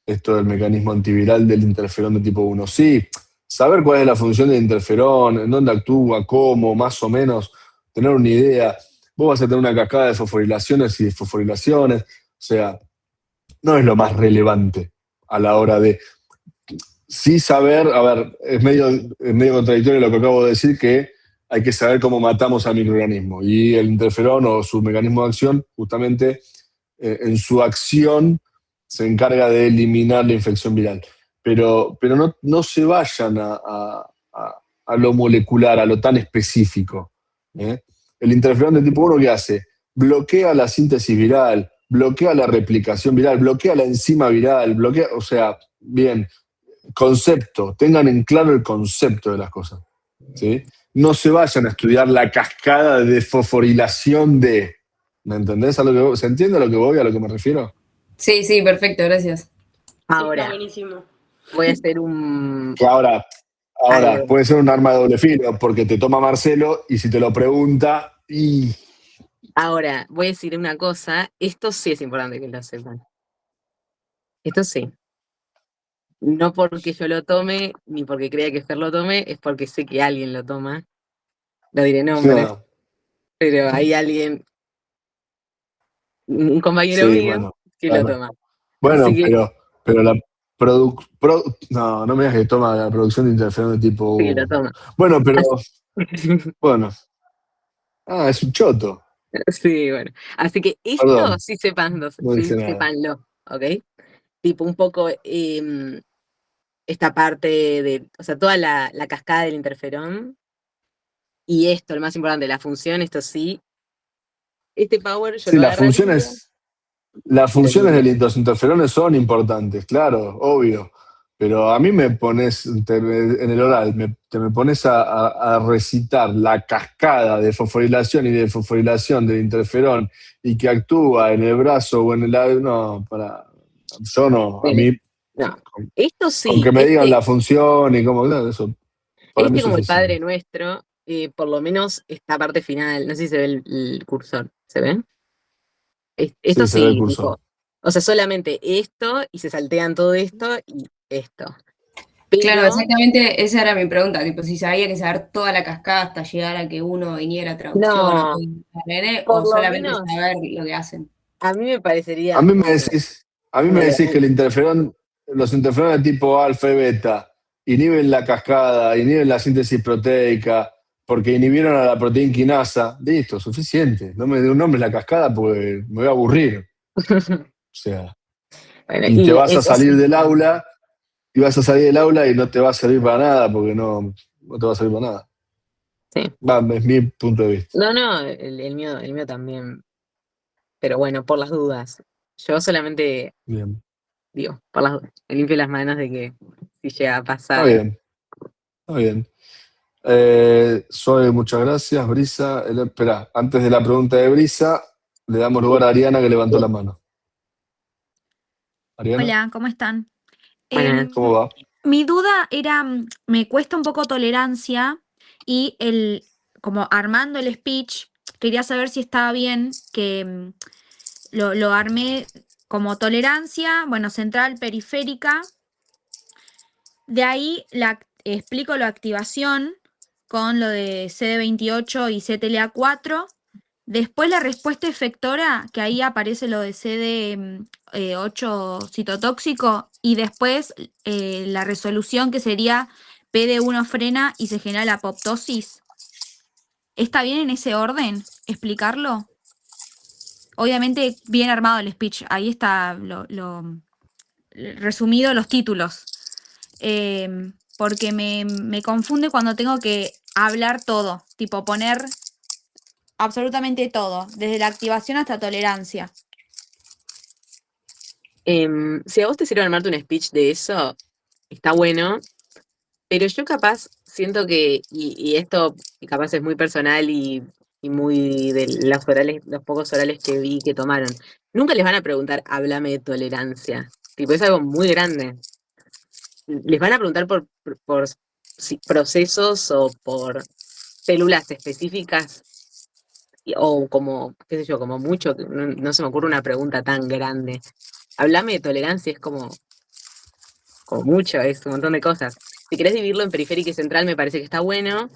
esto del mecanismo antiviral del interferón de tipo 1. Sí, saber cuál es la función del interferón, en dónde actúa, cómo, más o menos, tener una idea. Vos vas a tener una cascada de fosforilaciones y desfosforilaciones, o sea, no es lo más relevante a la hora de sí saber, a ver, es medio contradictorio lo que acabo de decir, que hay que saber cómo matamos al microorganismo. Y el interferón o su mecanismo de acción, justamente en su acción, se encarga de eliminar la infección viral. Pero no se vayan a lo molecular, a lo tan específico. ¿Eh? El interferón de tipo 1, ¿qué hace? Bloquea la síntesis viral, bloquea la replicación viral, bloquea la enzima viral, bloquea, o sea, bien, concepto, tengan en claro el concepto de las cosas. ¿Sí? No se vayan a estudiar la cascada de fosforilación de... ¿Me entendés? ¿Se entiende a lo que voy, a lo que me refiero? Sí, sí, perfecto, gracias. Sí, está Ahora, buenísimo. voy a hacer un... Que ahora algo. puede ser un arma de doble filo, porque te toma Marcelo y si te lo pregunta, y Ahora, voy a decir una cosa, esto sí es importante que lo sepan. Esto sí. No porque yo lo tome, ni porque crea que Fer lo tome, es porque sé que alguien lo toma. No diré nombre, no, pero hay alguien, un compañero sí, mío, bueno. que lo Bueno, toma. bueno, Así que pero la no me digas que toma la producción de interferón de tipo sí, lo 1. toma. Bueno, pero, Así- bueno. Ah, es un choto. Sí, bueno. Así que esto Perdón, sí sépanlo, no sí dije nada. sépanlo, ¿ok? Tipo un poco esta parte de, o sea, toda la cascada del interferón y esto, lo más importante, la función, esto sí. Este power yo Sí, lo las agarraría, funciones, las lo funciones diría. de los interferones son importantes, claro, obvio. Pero a mí me pones en el oral, te me pones a recitar la cascada de fosforilación y de fosforilación del interferón y que actúa en el brazo o en el lado. No, yo no, a Bueno, mí, no. Esto con sí, que me digan la función y cómo, claro, eso para mí es como el Padre suficiente. Nuestro, por lo menos esta parte final, no sé si se ve el cursor, ¿se ve? Esto Sí, se ve el sí, cursor. tipo, o sea, solamente esto y se saltean todo esto y esto. Claro, Pero exactamente esa era mi pregunta, tipo, si había que saber toda la cascada hasta llegar a que uno viniera a traducción no, o por lo solamente menos saber lo que hacen. a mí me A parecería mí me como decís, a mí una me decís que locura. los interferones de tipo alfa y beta inhiben la cascada, inhiben la síntesis proteica, porque inhibieron a la proteína quinasa. Listo, suficiente. No me dé un nombre la cascada porque me voy a aburrir. O sea, Bueno, y te y vas a eso salir sí. del aula, y no te va a servir para nada, porque no te va a servir para nada. Sí. Va, es mi punto de vista. No, el mío también. Pero bueno, por las dudas. Yo solamente Bien. digo, por las dudas. Me limpio las manos de que si llega a Está pasar. bien, está bien. Muchas gracias, Brisa. Espera, antes de la pregunta de Brisa, le damos lugar a Ariana que levantó la mano. Ariana, Hola, ¿cómo están? Bueno, ¿cómo va? Mi duda era, me cuesta un poco tolerancia y como armando el speech, quería saber si estaba bien que lo armé como tolerancia, bueno, central, periférica. De ahí explico la activación con lo de CD28 y CTLA4. Después la respuesta efectora, que ahí aparece lo de CD8 citotóxico, y después la resolución que sería PD1 frena y se genera la apoptosis. ¿Está bien en ese orden explicarlo? Obviamente bien armado el speech, ahí está resumido los títulos. Porque me confunde cuando tengo que hablar todo, tipo poner absolutamente todo, desde la activación hasta tolerancia. si a vos te sirve armarte un speech de eso, está bueno. Pero yo capaz siento que, y esto capaz es muy personal y muy de los orales, los pocos orales que vi que tomaron, nunca les van a preguntar, háblame de tolerancia. Tipo, es algo muy grande. Les van a preguntar por procesos o por células específicas, o como, qué sé yo, como mucho, no se me ocurre una pregunta tan grande. Háblame de tolerancia, es como mucho, es un montón de cosas. Si querés dividirlo en periférica y central, me parece que está bueno.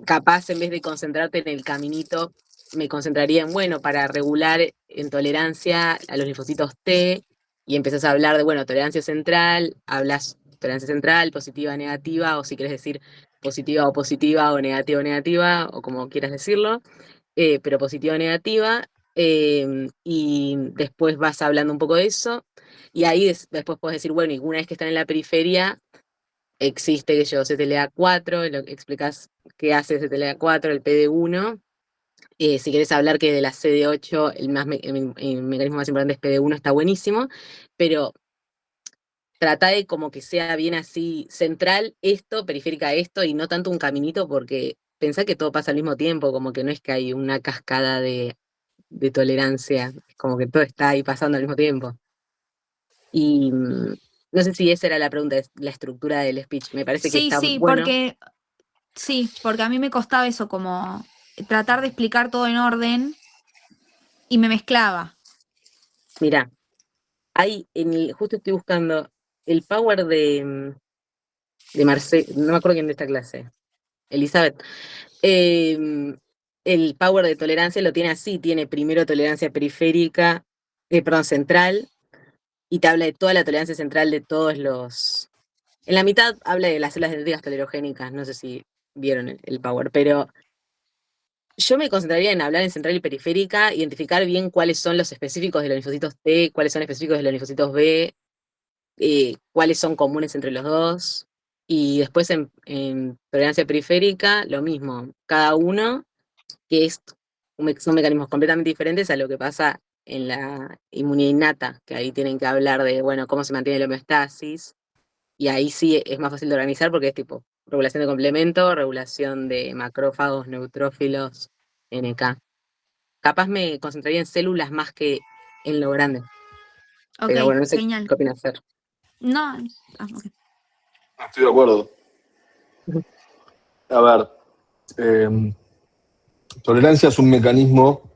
Capaz, en vez de concentrarte en el caminito, me concentraría en, bueno, para regular en tolerancia a los linfocitos T, y empezás a hablar de, bueno, tolerancia central, hablas tolerancia central, positiva, negativa, o si querés decir positiva, o negativa, o como quieras decirlo, pero positiva o negativa, y después vas hablando un poco de eso, y ahí después puedes decir, bueno, y una vez que están en la periferia, existe que yo CTLA4, lo que explicás qué hace CTLA4, el PD1. Si querés hablar que de la CD8, el mecanismo más importante es PD1, está buenísimo, pero trata de como que sea bien así central esto, periférica esto, y no tanto un caminito, porque pensá que todo pasa al mismo tiempo, como que no es que hay una cascada de tolerancia, como que todo está ahí pasando al mismo tiempo. Y no sé si esa era la pregunta, la estructura del speech. Me parece que está bueno. Porque a mí me costaba eso, como tratar de explicar todo en orden y me mezclaba. Mirá, hay justo estoy buscando el power de Marcel, no me acuerdo quién de esta clase, Elizabeth. El power de tolerancia lo tiene así, tiene primero tolerancia periférica, central, y te habla de toda la tolerancia central de todos los... En la mitad habla de las células dendríticas tolerogénicas, no sé si vieron el power, pero yo me concentraría en hablar en central y periférica, identificar bien cuáles son los específicos de los linfocitos T, cuáles son específicos de los linfocitos B, cuáles son comunes entre los dos, y después en tolerancia periférica, lo mismo, cada uno, que son mecanismos completamente diferentes a lo que pasa en la inmunidad innata, que ahí tienen que hablar de, bueno, cómo se mantiene la homeostasis, y ahí sí es más fácil de organizar porque es tipo regulación de complemento, regulación de macrófagos, neutrófilos, NK. Capaz me concentraría en células más que en lo grande. Ok, Pero bueno, no sé genial. qué opinas, Fer. No, ok. Estoy de acuerdo. A ver, tolerancia es un mecanismo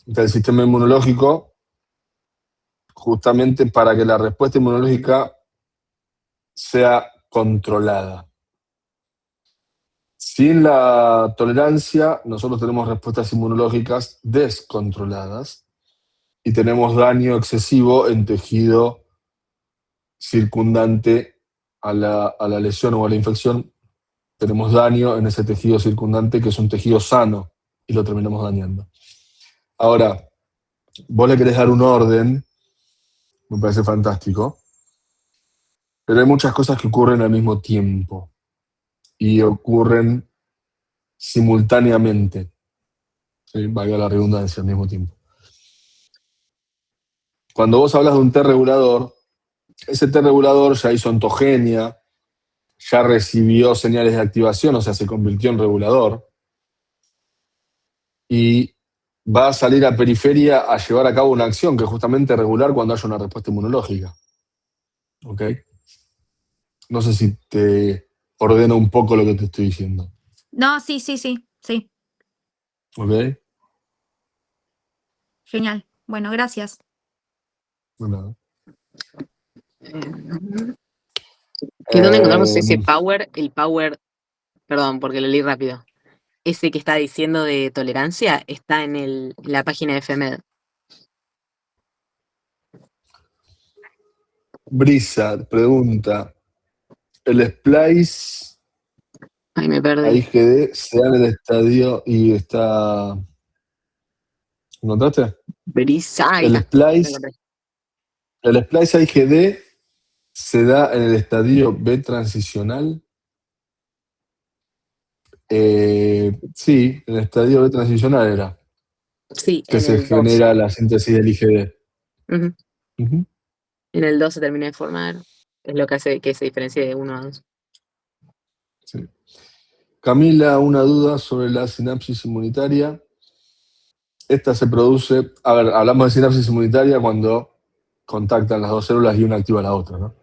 del sistema inmunológico justamente para que la respuesta inmunológica sea controlada. Sin la tolerancia, nosotros tenemos respuestas inmunológicas descontroladas y tenemos daño excesivo en tejido circundante a la lesión o a la infección. Tenemos daño en ese tejido circundante que es un tejido sano y lo terminamos dañando. Ahora, vos le querés dar un orden, me parece fantástico, pero hay muchas cosas que ocurren al mismo tiempo y ocurren simultáneamente, ¿sí? Valga la redundancia, al mismo tiempo. Cuando vos hablas de un T regulador, ese T regulador ya hizo ontogenia, ya recibió señales de activación, o sea, se convirtió en regulador, y va a salir a periferia a llevar a cabo una acción que es justamente regular cuando haya una respuesta inmunológica. ¿Ok? No sé si te ordena un poco lo que te estoy diciendo. No, sí. ¿Ok? Genial. Bueno, gracias. Bueno. ¿Y dónde encontramos ese power? El power, perdón, porque lo leí rápido. Ese que está diciendo de tolerancia está en la página de FMED. Brisa pregunta, ¿el splice Ay, me perdí. AIGD se da en el estadio y está... ¿Encontraste? Brisa, ahí El está. splice AIGD se da en el estadio B transicional. Sí, en el estadio B transicional era. Sí, Que en se el 2. genera la síntesis del IgD. Ujú. Ujú. En el 2 se termina de formar. Es lo que hace que se diferencie de 1 a 2. Sí. Camila, una duda sobre la sinapsis inmunitaria. Esta se produce, a ver, hablamos de sinapsis inmunitaria cuando contactan las dos células y una activa a la otra, ¿no?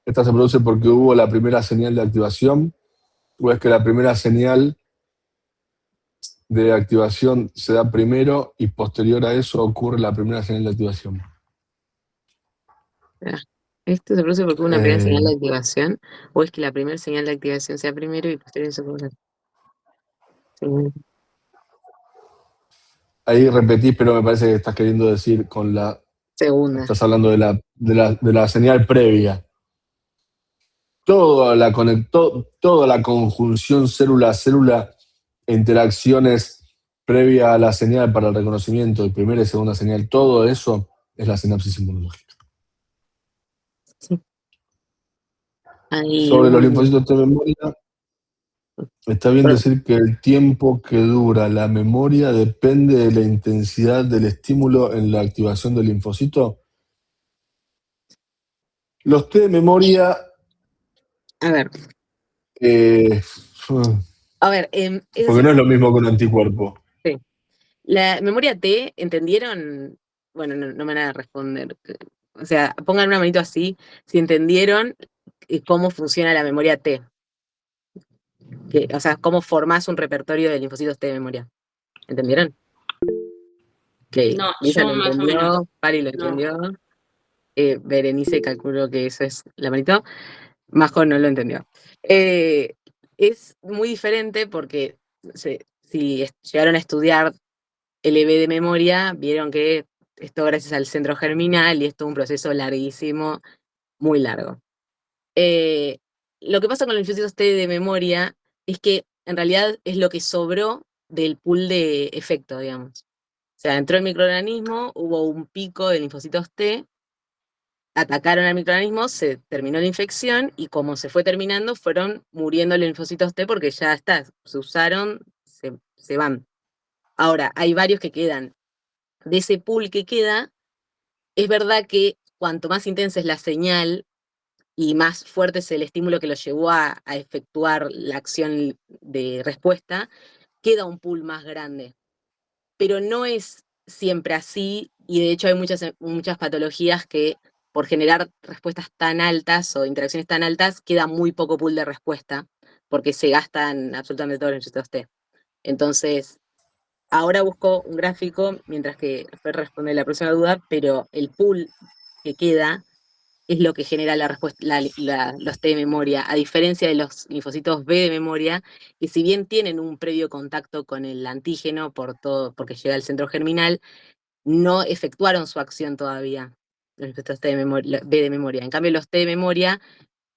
Esta se produce porque hubo la primera señal de activación, o es que la primera señal de activación se da primero y posterior a eso ocurre la primera señal de activación. ¿Esto se produce porque hubo una primera señal de activación? ¿O es que la primera señal de activación sea primero y posterior se ocurre? Ahí repetís, pero me parece que estás queriendo decir con la... Segunda. Estás hablando de la señal previa. Toda la conjunción célula a célula e interacciones previa a la señal para el reconocimiento de primera y segunda señal, todo eso es la sinapsis inmunológica. Sí. Sobre los linfocitos de memoria, está bien decir que el tiempo que dura la memoria depende de la intensidad del estímulo en la activación del linfocito. Los T de memoria... A ver. Porque no es lo mismo que un anticuerpo. Sí. La memoria T, ¿entendieron? Bueno, no me van a responder. O sea, pongan una manito así si entendieron cómo funciona la memoria T. O sea, cómo formás un repertorio de linfocitos T de memoria. ¿Entendieron? No, Lisa yo lo más o entendió, menos. Pari lo entendió, Berenice calculó que eso es la manito, Majo no lo entendió. Es muy diferente porque si llegaron a estudiar LB de memoria, vieron que esto gracias al centro germinal y esto es un proceso larguísimo, muy largo. Lo que pasa con los linfocitos T de memoria es que en realidad es lo que sobró del pool de efecto, digamos. O sea, entró el microorganismo, hubo un pico de linfocitos T, atacaron al microorganismo, se terminó la infección y como se fue terminando, fueron muriendo los linfocitos T porque ya está, se usaron, se van. Ahora, hay varios que quedan. De ese pool que queda, es verdad que cuanto más intensa es la señal y más fuerte es el estímulo que lo llevó a efectuar la acción de respuesta, queda un pool más grande. Pero no es siempre así, y de hecho hay muchas patologías que por generar respuestas tan altas o interacciones tan altas, queda muy poco pool de respuesta, porque se gastan absolutamente todos los linfocitos T. Entonces, ahora busco un gráfico, mientras que Fer responde la próxima duda, pero el pool que queda es lo que genera la respuesta, los T de memoria, a diferencia de los linfocitos B de memoria, que si bien tienen un previo contacto con el antígeno porque llega al centro germinal, no efectuaron su acción todavía, los linfocitos B de memoria. En cambio, los T de memoria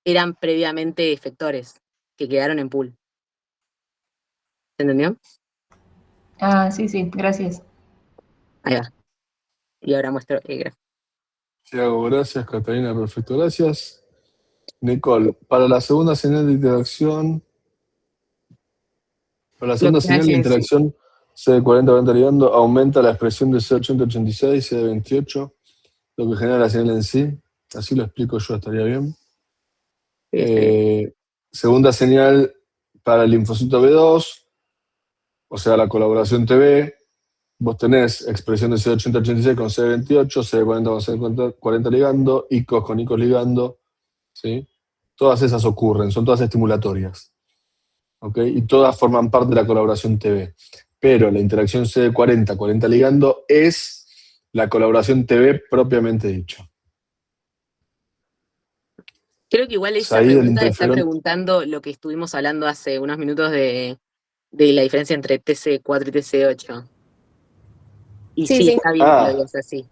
eran previamente efectores, que quedaron en pool. ¿Se entendió? Ah, sí, gracias. Ahí va. Y ahora muestro el gráfico. Tiago, gracias. Catalina, perfecto, gracias. Nicole, para la segunda señal de interacción, CD40-40 ligando aumenta la expresión de CD80-86 y CD28, lo que genera la señal en sí. Así lo explico yo, estaría bien. Segunda señal para el linfocito B2, o sea, la colaboración TB. Vos tenés expresión de CD80-86 con CD28, CD40 con CD40 ligando, ICOS con ICOS ligando, ¿sí? Todas esas ocurren, son todas estimulatorias, ¿ok? Y todas forman parte de la colaboración TB. Pero la interacción CD40-40 ligando es la colaboración TB propiamente dicho. Creo que igual esa pregunta está preguntando lo que estuvimos hablando hace unos minutos de la diferencia entre TC4 y TC8. Y sí, está bien que lo digas así.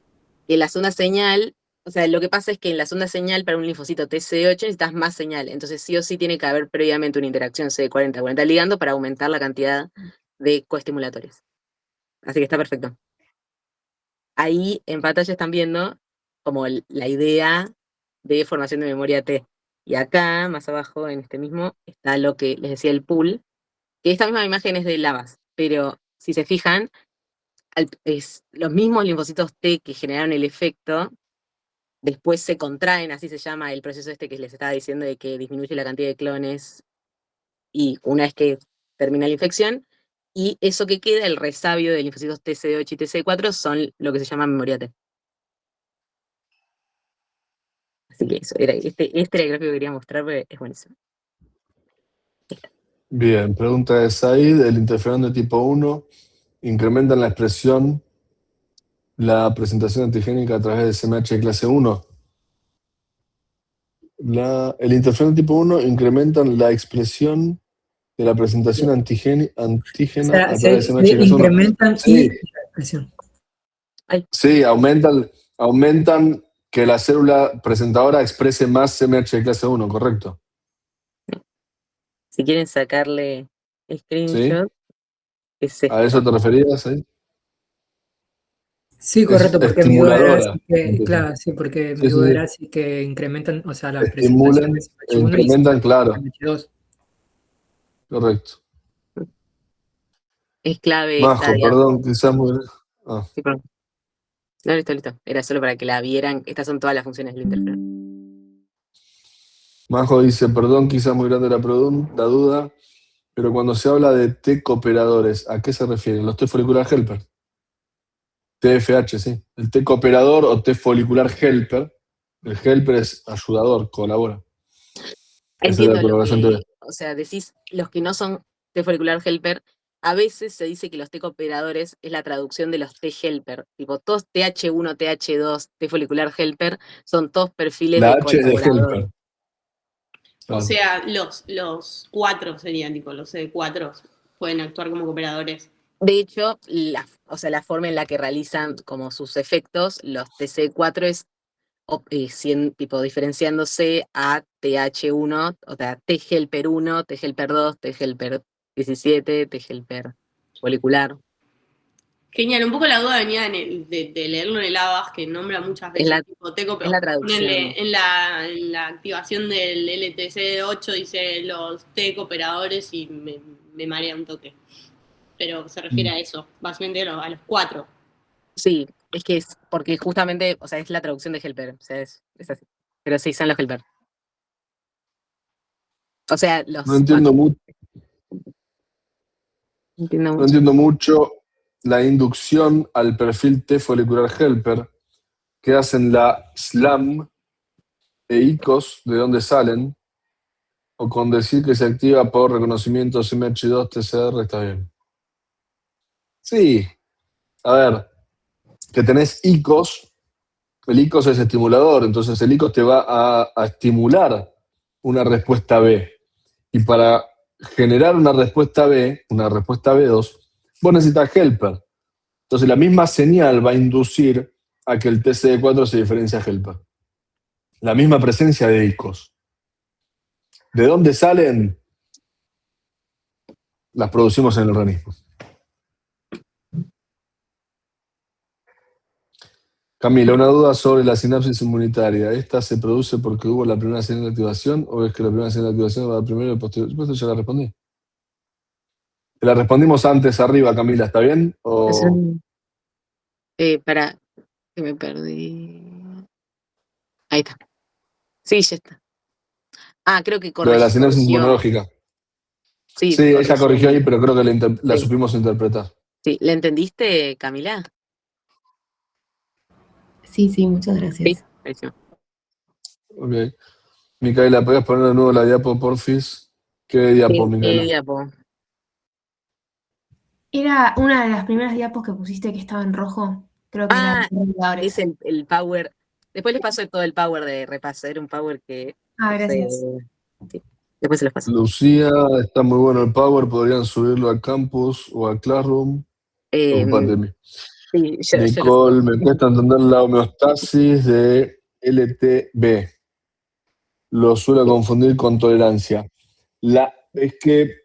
En la segunda señal, o sea, lo que pasa es que en la segunda señal para un linfocito TC8 necesitas más señal. Entonces sí o sí tiene que haber previamente una interacción CD40-40 ligando para aumentar la cantidad de coestimulatorios. Así que está perfecto. Ahí en pantalla están viendo como la idea de formación de memoria T. Y acá, más abajo, en este mismo, está lo que les decía el pool, que esta misma imagen es de lavas, pero si se fijan, los mismos linfocitos T que generaron el efecto, después se contraen, así se llama el proceso este que les estaba diciendo de que disminuye la cantidad de clones y una vez que termina la infección, y eso que queda, el resabio de linfocitos TCD8 y TCD4, son lo que se llama memoria T. Así que eso, este era el gráfico que quería mostrar porque es buenísimo. Bien, pregunta de Said, el interferón de tipo 1 incrementa en la expresión la presentación antigénica a través de CMH de clase 1. El interferón de tipo 1 incrementa la expresión de la presentación antígena a través de CMH de clase 1. Incrementan Sí. la expresión. Sí, aumentan que la célula presentadora exprese más CMH de clase 1, correcto. Si quieren sacarle screenshot, es ¿A eso te referías ahí? Sí, correcto, porque mi duda era así que, claro, sí, porque mi duda era así que incrementan, o sea, la estimulan, presentación de CMH1 incrementan, claro. CMH2. Correcto. Es clave. Majo, perdón, quizás muy... Sí, perdón. No, listo. Era solo para que la vieran. Estas son todas las funciones del interferón. Majo dice, perdón, quizás muy grande la duda, pero cuando se habla de T cooperadores, ¿a qué se refieren? ¿Los T folicular helper? TFH, sí. El T cooperador o T folicular helper. El helper es ayudador, colabora. Entiendo o sea, decís los que no son T folicular helper, a veces se dice que los T cooperadores es la traducción de los T helper. Tipo, todos TH1, TH2, T folicular helper, son todos perfiles de colaborador. O sea, los 4 serían, tipo, los CD4 pueden actuar como cooperadores. De hecho, la forma en la que realizan como sus efectos, los TC4 es tipo diferenciándose a TH1, o sea, T-helper 1, T-helper 2, T-helper 17, T-helper folicular. Genial, un poco la duda venía de leerlo en el ABAS, que nombra muchas veces tipo T-cooperador. Es la traducción. En la activación del LTC8 dice los T-cooperadores y me marea un toque. Pero se refiere a eso, básicamente a los 4. Sí, es que es porque justamente, o sea, es la traducción de helper, o sea, es así. Pero sí, son los helper. O sea, los... No entiendo mucho. No entiendo mucho la inducción al perfil T folicular helper que hacen la SLAM e ICOS, de dónde salen, o con decir que se activa por reconocimiento CMH2 TCR, está bien. Sí, a ver, que tenés ICOS, el ICOS es estimulador, entonces el ICOS te va a estimular una respuesta B. Y para generar una respuesta B2, vos necesitas helper. Entonces la misma señal va a inducir a que el TCD4 se diferencie a helper. La misma presencia de ICOS. ¿De dónde salen? Las producimos en el organismo. Camila, una duda sobre la sinapsis inmunitaria. ¿Esta se produce porque hubo la primera señal de activación o es que la primera señal de activación va primero y el posterior? Yo ya la respondí. Te la respondimos antes arriba, Camila, ¿está bien? Para que me perdí. Ahí está. Sí, ya está. Creo que Lo de la sinapsis corrigió. inmunológica. Sí, Sí, ella corrigió ahí, pero creo que la Sí. supimos interpretar. Sí, ¿la entendiste, Camila? Sí, muchas gracias. Sí, buenísimo. Ok. Micaela, ¿podés poner de nuevo la diapo, porfis? ¿Qué diapo, Micaela? diapo? Era una de las primeras diapos que pusiste que estaba en rojo. Creo que era reguladores. Es el power. Después les paso todo el power de repaso. Era un power que... Gracias. Sí. Después se los paso. Lucía, está muy bueno el Power, podrían subirlo al campus o al Classroom. Ocupate de mí. Sí, yo Nicole, me cuesta entender la homeostasis de LTB. Lo suelo confundir con tolerancia. Es que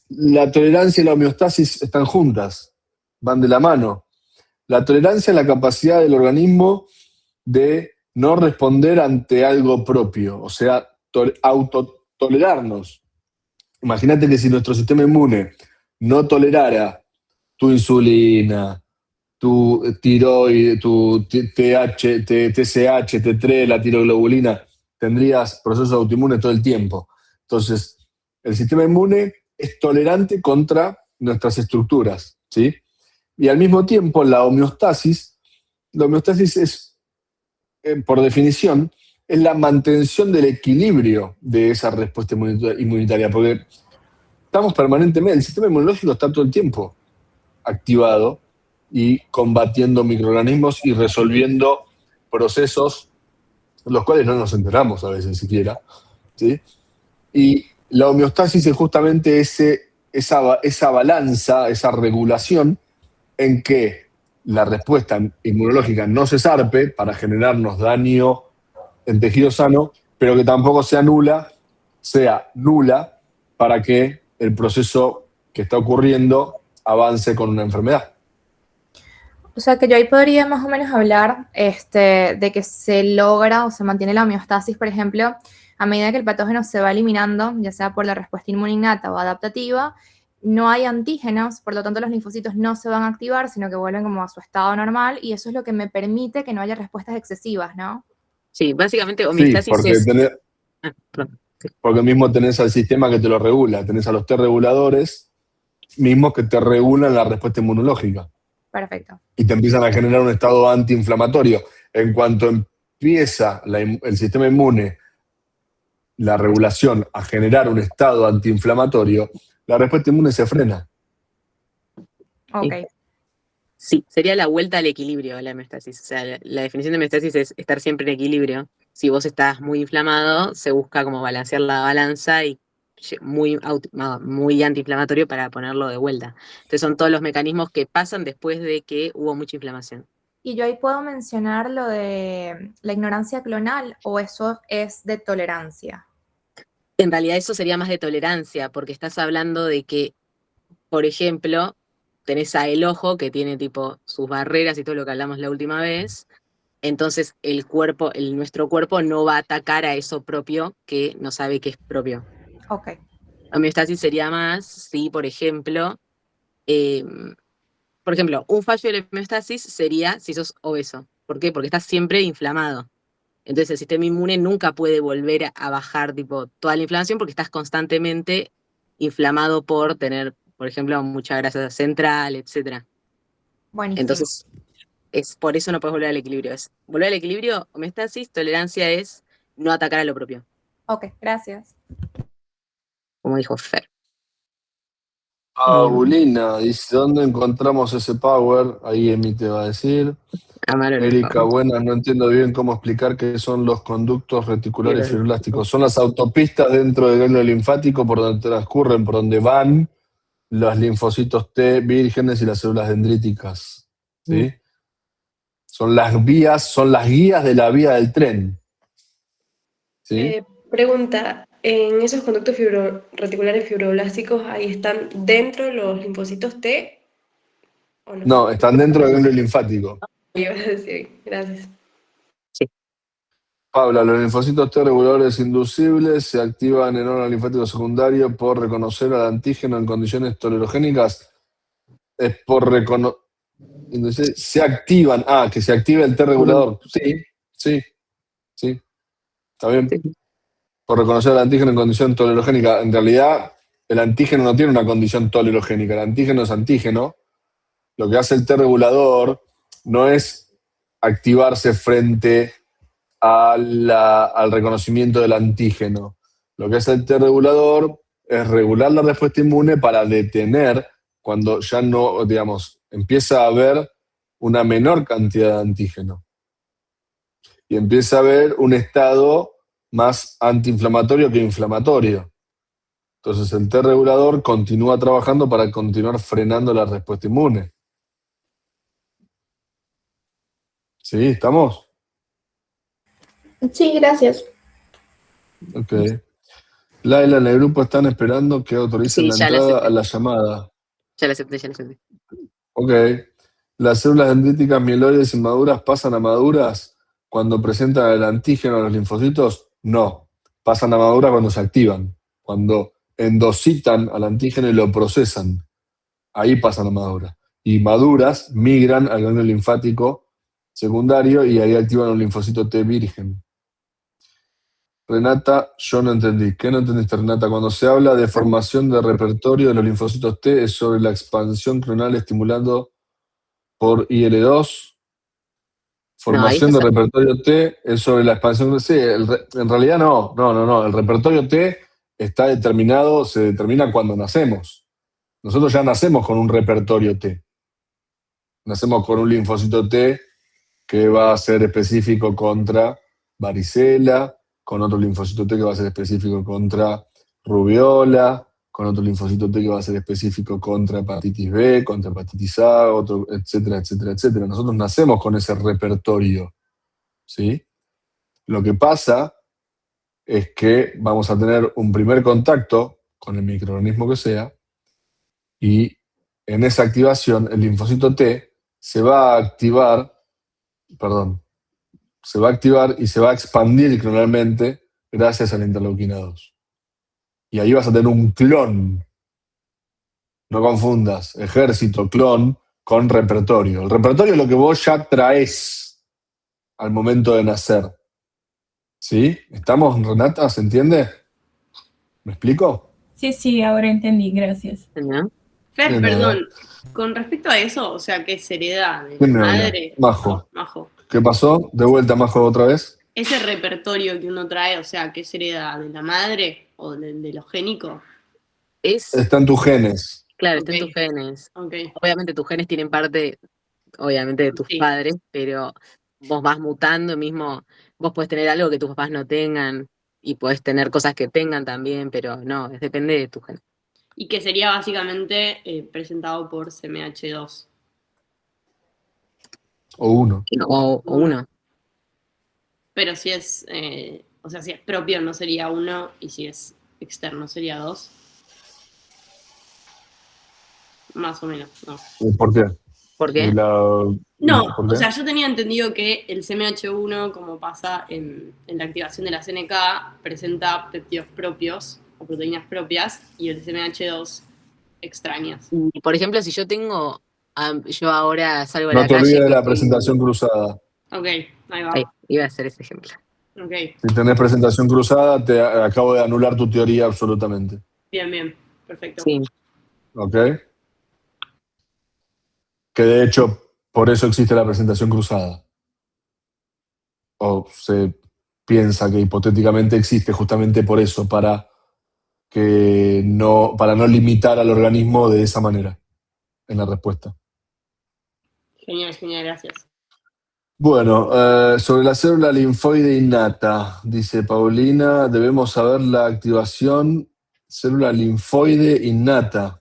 la tolerancia y la homeostasis están juntas, van de la mano. La tolerancia es la capacidad del organismo de no responder ante algo propio, o sea, autotolerarnos. Imagínate que si nuestro sistema inmune no tolerara tu insulina, tu tiroide, tu TSH, T3, la tiroglobulina, tendrías procesos autoinmunes todo el tiempo. Entonces, el sistema inmune es tolerante contra nuestras estructuras, ¿sí? Y al mismo tiempo, la homeostasis es, por definición, es la mantención del equilibrio de esa respuesta inmunitaria, porque estamos permanentemente, el sistema inmunológico está todo el tiempo activado y combatiendo microorganismos y resolviendo procesos los cuales no nos enteramos a veces siquiera, ¿sí? Y la homeostasis es justamente esa balanza, esa regulación en que la respuesta inmunológica no se zarpe para generarnos daño en tejido sano, pero que tampoco sea nula para que el proceso que está ocurriendo avance con una enfermedad. O sea que yo ahí podría más o menos hablar de que se logra o se mantiene la homeostasis, por ejemplo, a medida que el patógeno se va eliminando, ya sea por la respuesta inmune innata o adaptativa, no hay antígenos, por lo tanto los linfocitos no se van a activar, sino que vuelven como a su estado normal, y eso es lo que me permite que no haya respuestas excesivas, ¿no? Sí, básicamente homeostasis porque mismo tenés al sistema que te lo regula, tenés a los T reguladores mismos que te regulan la respuesta inmunológica. Perfecto. Y te empiezan a generar un estado antiinflamatorio. En cuanto empieza el sistema inmune, la regulación, a generar un estado antiinflamatorio, la respuesta inmune se frena. Ok. Sí, sería la vuelta al equilibrio la homeostasis. O sea, la definición de homeostasis es estar siempre en equilibrio. Si vos estás muy inflamado, se busca como balancear la balanza y muy antiinflamatorio para ponerlo de vuelta. Entonces son todos los mecanismos que pasan después de que hubo mucha inflamación. Y yo ahí puedo mencionar lo de la ignorancia clonal, o eso es de tolerancia. En realidad eso sería más de tolerancia, porque estás hablando de que, por ejemplo, tenés a el ojo que tiene tipo sus barreras y todo lo que hablamos la última vez. Entonces nuestro cuerpo no va a atacar a eso propio que no sabe que es propio. Ok. Homeostasis sería más si, por ejemplo, un fallo de la homeostasis sería si sos obeso. ¿Por qué? Porque estás siempre inflamado. Entonces el sistema inmune nunca puede volver a bajar tipo toda la inflamación porque estás constantemente inflamado por tener, por ejemplo, mucha grasa central, etc. Buenísimo. Entonces, por eso no puedes volver al equilibrio. Volver al equilibrio, homeostasis, tolerancia es no atacar a lo propio. Ok, gracias. Como dijo Fer. Paulina dice, ¿dónde encontramos ese power? Ahí Emi te va a decir. Amaro en el Erika, power. buenas, no entiendo bien cómo explicar qué son los conductos reticulares Quiero- fibroblásticos. Son las autopistas dentro del ganglio linfático por donde transcurren, por donde van los linfocitos T vírgenes y las células dendríticas. ¿Sí? Son las vías, son las guías de la vía del tren. ¿Sí? Pregunta, ¿en esos conductos reticulares fibroblásticos ahí están dentro los linfocitos T o no? No, están dentro del ganglio linfático. Ibas a decir, gracias. Paula, los linfocitos T reguladores inducibles se activan en órgano linfático secundario por reconocer al antígeno en condiciones tolerogénicas. Es por reconocer. Se activan. Ah, que se active el T regulador. Sí. Está bien. Por reconocer al antígeno en condición tolerogénica. En realidad, el antígeno no tiene una condición tolerogénica. El antígeno es antígeno. Lo que hace el T regulador no es activarse frente al reconocimiento del antígeno. Lo que hace el T regulador es regular la respuesta inmune para detener cuando ya no, digamos, empieza a haber una menor cantidad de antígeno. Y empieza a haber un estado más antiinflamatorio que inflamatorio. Entonces el T regulador continúa trabajando para continuar frenando la respuesta inmune. ¿Sí? ¿Estamos? Sí, gracias. Ok. Laila, en el grupo están esperando que autoricen Sí, la ya la entrada acepté. a la llamada. Ya lo acepté. Ok. Las células dendríticas mieloides inmaduras pasan a maduras cuando presentan el antígeno a los linfocitos. No. Pasan a maduras cuando se activan. Cuando endocitan al antígeno y lo procesan. Ahí pasan a maduras. Y maduras migran al ganglio linfático secundario y ahí activan un linfocito T virgen. Renata, yo no entendí. ¿Qué no entendiste, Renata? Cuando se habla de formación de repertorio de los linfocitos T, es sobre la expansión clonal estimulando por IL-2. Formación No, de repertorio T es sobre la expansión. Sí, en realidad no. El repertorio T está determinado, se determina cuando nacemos. Nosotros ya nacemos con un repertorio T. Nacemos con un linfocito T que va a ser específico contra varicela, con otro linfocito T que va a ser específico contra rubiola, con otro linfocito T que va a ser específico contra hepatitis B, contra hepatitis A, otro, etcétera. Nosotros nacemos con ese repertorio, ¿sí? Lo que pasa es que vamos a tener un primer contacto con el microorganismo que sea, y en esa activación el linfocito T se va a activar y se va a expandir clonalmente gracias a la interleuquina 2. Y ahí vas a tener un clon. No confundas ejército, clon, con repertorio. El repertorio es lo que vos ya traes al momento de nacer. ¿Sí? ¿Estamos, Renata? ¿Se entiende? ¿Me explico? Sí, ahora entendí, gracias. Fer, De perdón, nada. con respecto a eso, o sea, ¿qué se hereda de la ¿Quién me habla? madre? Majo. Majo. ¿Qué pasó? De vuelta, Majo, otra vez. Ese repertorio que uno trae, o sea, ¿qué se hereda de la madre o de lo génico? Está en tus genes. Claro, está en tus genes. Ok. Obviamente tus genes tienen parte, obviamente, de tus padres, pero vos vas mutando mismo. Vos podés tener algo que tus papás no tengan y podés tener cosas que tengan también, pero no, depende de tus genes. Y que sería básicamente presentado por CMH2. O uno. O uno. Pero si es, o sea, si es propio no sería 1 y si es externo sería 2. Más o menos, no. ¿Por qué? ¿Por qué? No, ¿por qué? o sea, yo tenía entendido que el CMH1, como pasa en la activación de la CNK, presenta péptidos propios o proteínas propias y el CMH2 extrañas. Y, por ejemplo, si yo tengo, yo ahora salgo a No la te calle. olvides de la presentación cruzada. Ok, ahí va. Ahí, iba a hacer ese ejemplo. Ok, Si tenés presentación cruzada, te acabo de anular tu teoría absolutamente. bien, perfecto. Sí. ¿Ok? Que de hecho, por eso existe la presentación cruzada. O se piensa que hipotéticamente existe justamente por eso, para que para no limitar al organismo de esa manera en la respuesta. Genial, gracias. Bueno, sobre la célula linfoide innata, dice Paulina, debemos saber la activación célula linfoide innata.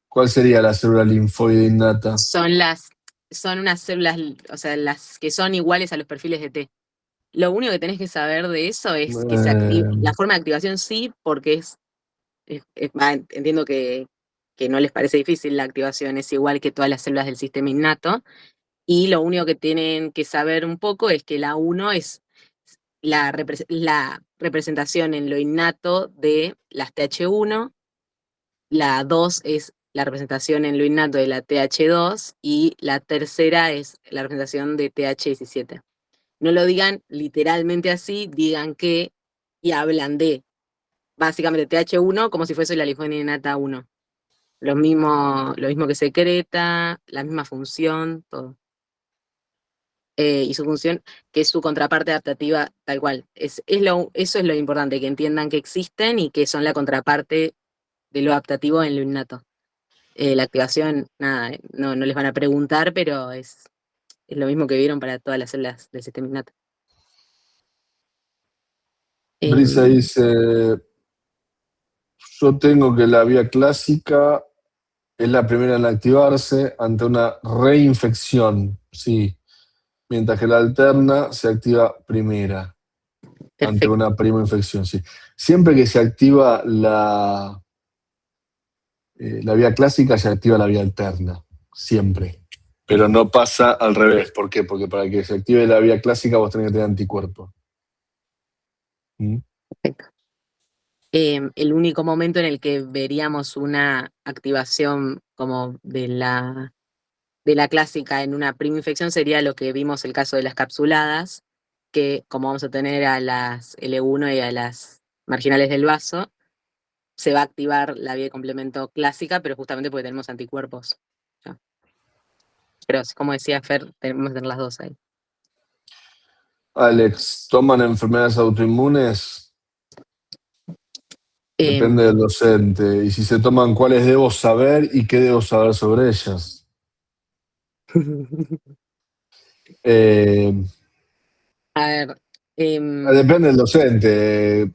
¿Cuál sería la célula linfoide innata? Son unas células, o sea, las que son iguales a los perfiles de T. Lo único que tenés que saber de eso es que se activa. La forma de activación sí, porque entiendo que no les parece difícil la activación, es igual que todas las células del sistema innato. Y lo único que tienen que saber un poco es que la 1 es la representación en lo innato de las TH1, la 2 es la representación en lo innato de la TH2 y la tercera es la representación de TH17. No lo digan literalmente así, digan que y hablan de básicamente TH1 como si fuese la linfoide innata 1. Lo mismo que secreta, la misma función, todo. Y su función, que es su contraparte adaptativa, tal cual. Eso es lo importante, que entiendan que existen y que son la contraparte de lo adaptativo en lo innato. La activación, nada, no les van a preguntar, pero es lo mismo que vieron para todas las células del sistema innato. Brisa dice, yo tengo que la vía clásica es la primera en activarse ante una reinfección, sí, mientras que la alterna se activa primera. Perfecto. Ante una prima infección, sí. Siempre que se activa la vía clásica, se activa la vía alterna, siempre. Pero no pasa al revés. ¿Por qué? Porque para que se active la vía clásica vos tenés que tener anticuerpos. Perfecto. El único momento en el que veríamos una activación como de la clásica en una prima infección sería lo que vimos el caso de las capsuladas, que como vamos a tener a las L1 y a las marginales del vaso, se va a activar la vía de complemento clásica, pero justamente porque tenemos anticuerpos. ¿Ya? Pero como decía Fer, tenemos que tener las dos ahí. Alex, ¿toman enfermedades autoinmunes? Depende del docente. Y si se toman, ¿cuáles debo saber y qué debo saber sobre ellas? A ver. Depende del docente,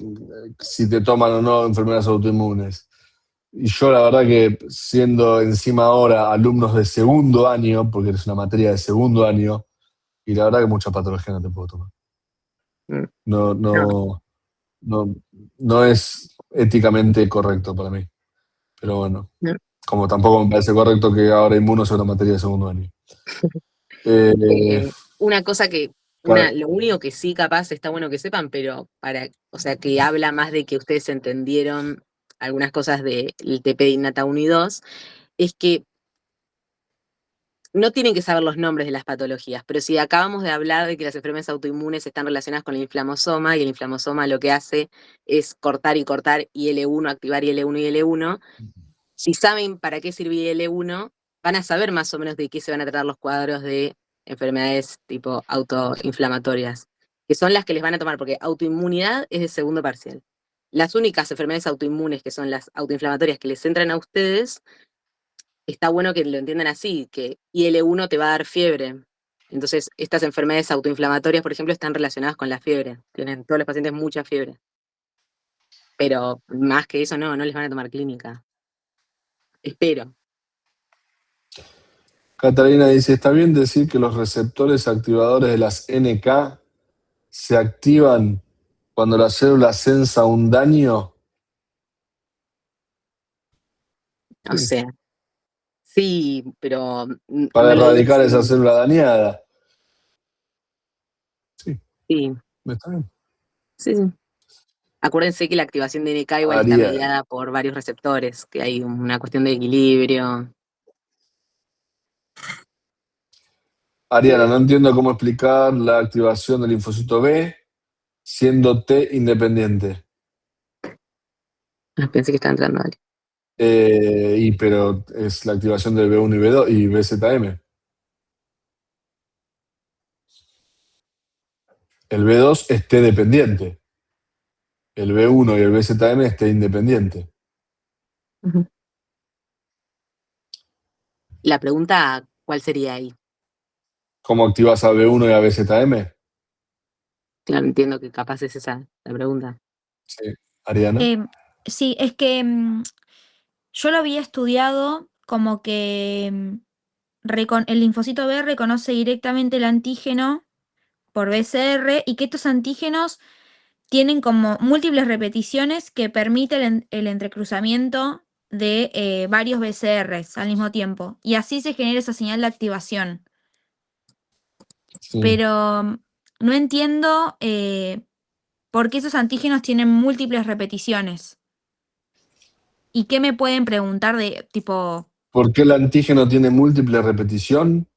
si te toman o no enfermedades autoinmunes. Y yo la verdad que siendo encima ahora alumnos de segundo año, porque es una materia de segundo año, y la verdad que mucha patología no te puedo tomar. No es éticamente correcto para mí. Pero bueno, como tampoco me parece correcto que ahora inmuno sea una materia de segundo año. Una cosa que, lo único que sí capaz está bueno que sepan, pero o sea, que habla más de que ustedes entendieron algunas cosas del TP de Innata 1 y 2, es que no tienen que saber los nombres de las patologías, pero si acabamos de hablar de que las enfermedades autoinmunes están relacionadas con el inflamosoma, y el inflamosoma lo que hace es cortar y cortar IL-1, activar IL-1 y L1, si saben para qué sirve IL-1, van a saber más o menos de qué se van a tratar los cuadros de enfermedades tipo autoinflamatorias, que son las que les van a tomar, porque autoinmunidad es de segundo parcial. Las únicas enfermedades autoinmunes que son las autoinflamatorias que les entran a ustedes, está bueno que lo entiendan así, que IL-1 te va a dar fiebre. Entonces, estas enfermedades autoinflamatorias, por ejemplo, están relacionadas con la fiebre. Tienen todos los pacientes mucha fiebre. Pero más que eso, no les van a tomar clínica. Espero. Catalina dice, ¿está bien decir que los receptores activadores de las NK se activan cuando la célula sensa un daño? O sea, sí, pero... Para no lo erradicar digas esa célula dañada. Sí. ¿Está bien? Sí. Acuérdense que la activación de NK igual está mediada por varios receptores, que hay una cuestión de equilibrio. Ariana, no entiendo cómo explicar la activación del linfocito B siendo T independiente. Pensé que estaba entrando alguien. Pero es la activación del B1 y B2 y BZM. El B2 es T dependiente. el B1 y el BZM esté independiente. Ujú. La pregunta, ¿cuál sería ahí? ¿Cómo activas a B1 y a BZM? Claro, entiendo que capaz es esa la pregunta. Sí. Ariana. Sí, es que yo lo había estudiado como que el linfocito B reconoce directamente el antígeno por BCR y que estos antígenos tienen como múltiples repeticiones que permiten el entrecruzamiento de varios BCRs al mismo tiempo. Y así se genera esa señal de activación. Sí. Pero no entiendo por qué esos antígenos tienen múltiples repeticiones. ¿Y qué me pueden preguntar de tipo, ¿Por qué el antígeno tiene múltiple repetición?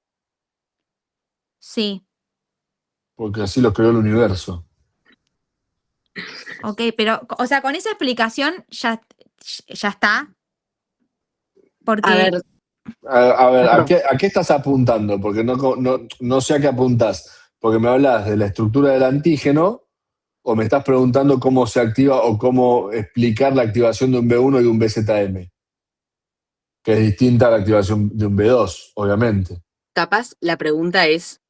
sí, Porque así lo creó el universo. ok, pero, o sea, con esa explicación ya está? A Porque, ver, A ver, perdón. ¿a qué estás apuntando? Porque no sé a qué apuntás. Porque me hablas de la estructura del antígeno o me estás preguntando cómo se activa o cómo explicar la activación de un B1 y un BZM, que es distinta a la activación de un B2, obviamente. Capaz la pregunta es,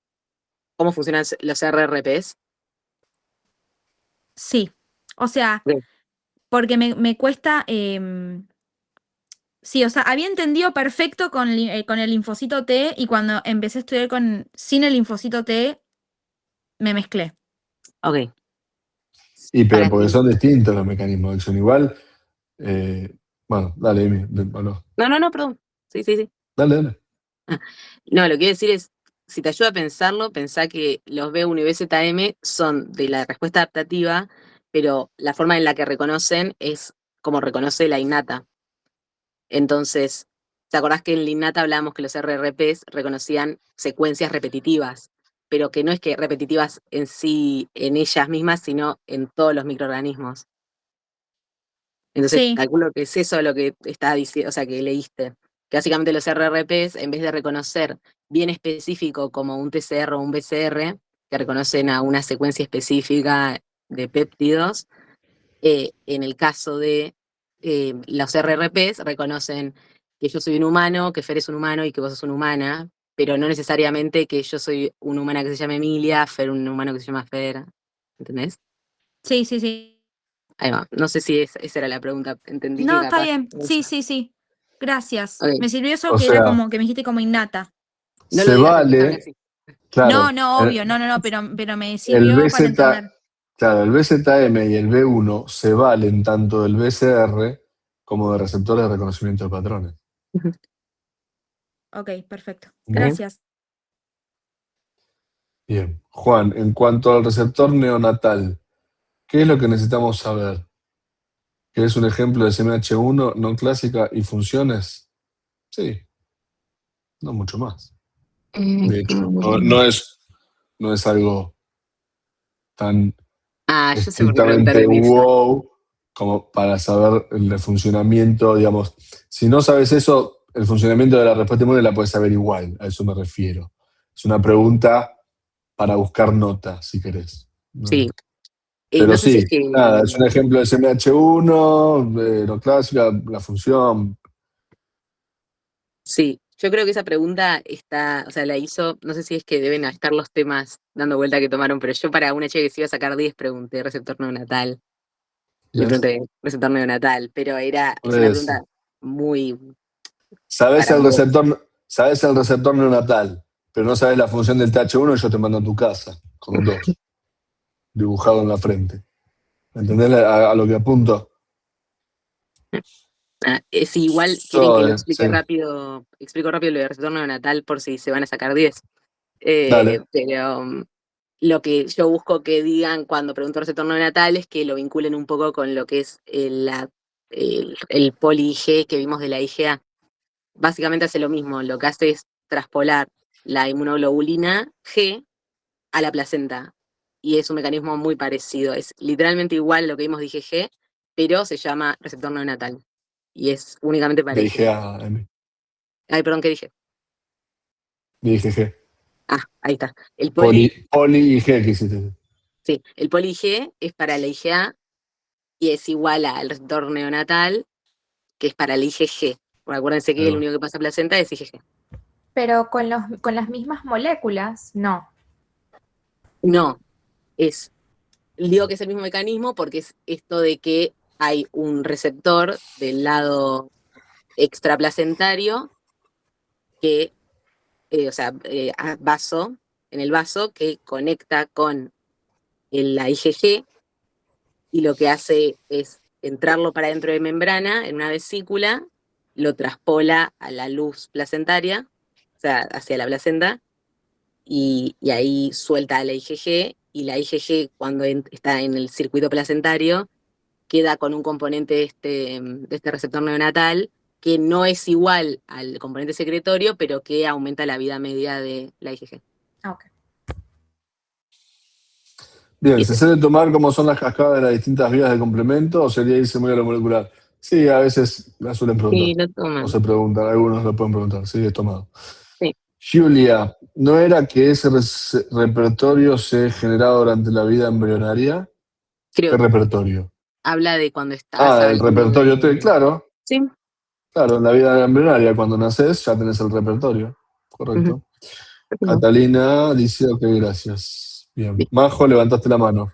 ¿cómo funcionan los RRPs? sí, o sea, Bien. porque me cuesta, sí, o sea, había entendido perfecto con el linfocito T y cuando empecé a estudiar sin el linfocito T, me mezclé. Ok. Pero Para porque ti. son distintos los mecanismos de acción. Igual, bueno, dale, Emi, no. No, perdón. Sí. Dale. No, lo que quiero decir es, si te ayuda a pensarlo, pensá que los B1 y BZM son de la respuesta adaptativa, pero la forma en la que reconocen es como reconoce la innata. Entonces, ¿te acordás que en la innata hablábamos que los RRPs reconocían secuencias repetitivas? Pero que no es que repetitivas en sí, en ellas mismas, sino en todos los microorganismos. Entonces, Sí, calculo que es eso lo que estaba diciendo, o sea, que leíste. Que básicamente los RRPs, en vez de reconocer bien específico como un TCR o un BCR, que reconocen a una secuencia específica de péptidos, en el caso de los RRPs, reconocen que yo soy un humano, que Fer es un humano y que vos sos una humana, pero no necesariamente que yo soy una humana que se llama Emilia, Fer un humano que se llama Fer. ¿Entendés? sí. Ahí va. No sé si esa era la pregunta. Entendí que No, está capaz. bien. Sí. Gracias. Ok. Me sirvió eso O que era sea, como que me dijiste como innata. No lo se digas en clave vale, así. claro, No, obvio, no, pero me el sirvió para entender. Claro, el BZM y el B1 se valen tanto del BCR como de receptores de reconocimiento de patrones. Ok, perfecto. ¿No? Gracias. Bien. Juan, en cuanto al receptor neonatal, ¿qué es lo que necesitamos saber? ¿Que es un ejemplo de CMH1 no clásica y funciones? Sí, no mucho más. De hecho, no es algo tan Yo sé por qué preguntaron estrictamente eso. wow como para saber el funcionamiento, digamos. Si no sabes eso, el funcionamiento de la respuesta inmune la puedes saber igual, a eso me refiero. Es una pregunta para buscar nota, si querés. Sí. Pero No sé si es sí, que. nada, es un ejemplo de CMH1, de no clásica, la función. Sí, yo creo que esa pregunta está, o sea, la hizo, no sé si es que deben estar los temas dando vuelta que tomaron, pero yo para una chica que se iba a sacar 10 pregunté receptor neonatal. Le Yes. pregunté receptor neonatal, pero Por es una eso. pregunta muy. Sabes Para el vos. receptor neonatal, pero no sabes la función del TH1 y yo te mando a tu casa, con un 2, dibujado en la frente. ¿Entendés a lo que apunto? Si igual quieren que lo Sí. explico rápido lo de receptor neonatal por si se van a sacar 10. Dale. Pero lo que yo busco que digan cuando pregunto receptor neonatal es que lo vinculen un poco con lo que es el poli-IG que vimos de la IgA. Básicamente hace lo mismo, lo que hace es traspolar la inmunoglobulina G a la placenta. Y es un mecanismo muy parecido. Es literalmente igual a lo que vimos de IgG, pero se llama receptor neonatal. Y es únicamente para Le dije IgG. a M. Ay, perdón, ¿qué dije? Le dije G. Ahí está. El Poli y G que hiciste. Sí, el poli-IG es para la IgA y es igual al receptor neonatal, que es para el IgG. Bueno, acuérdense que Ahí el va. único que pasa placenta es IgG. Pero con las mismas moléculas, no. No, digo que es el mismo mecanismo porque es esto de que hay un receptor del lado extraplacentario que, en el vaso, que conecta con la IgG y lo que hace es entrarlo para dentro de membrana en una vesícula, lo traspola a la luz placentaria, o sea, hacia la placenta, y ahí suelta la IgG, y la IgG cuando está en el circuito placentario queda con un componente de este receptor neonatal que no es igual al componente secretorio, pero que aumenta la vida media de la IgG. Ok. Bien, ¿se suele tomar cómo son las cascadas de las distintas vías de complemento o sería irse muy a lo molecular? Sí, a veces la suelen preguntar. Sí, lo toman. O se preguntan, algunos lo pueden preguntar. Sí, es tomado. Sí. Julia, ¿no era que ese repertorio se generaba durante la vida embrionaria? Creo ¿Qué que repertorio? habla de cuando estás El hablando repertorio T, claro. Sí. Claro, en la vida embrionaria, cuando naces, ya tenés el repertorio. Correcto. Catalina dice, ok, gracias. Bien. Majo, levantaste la mano.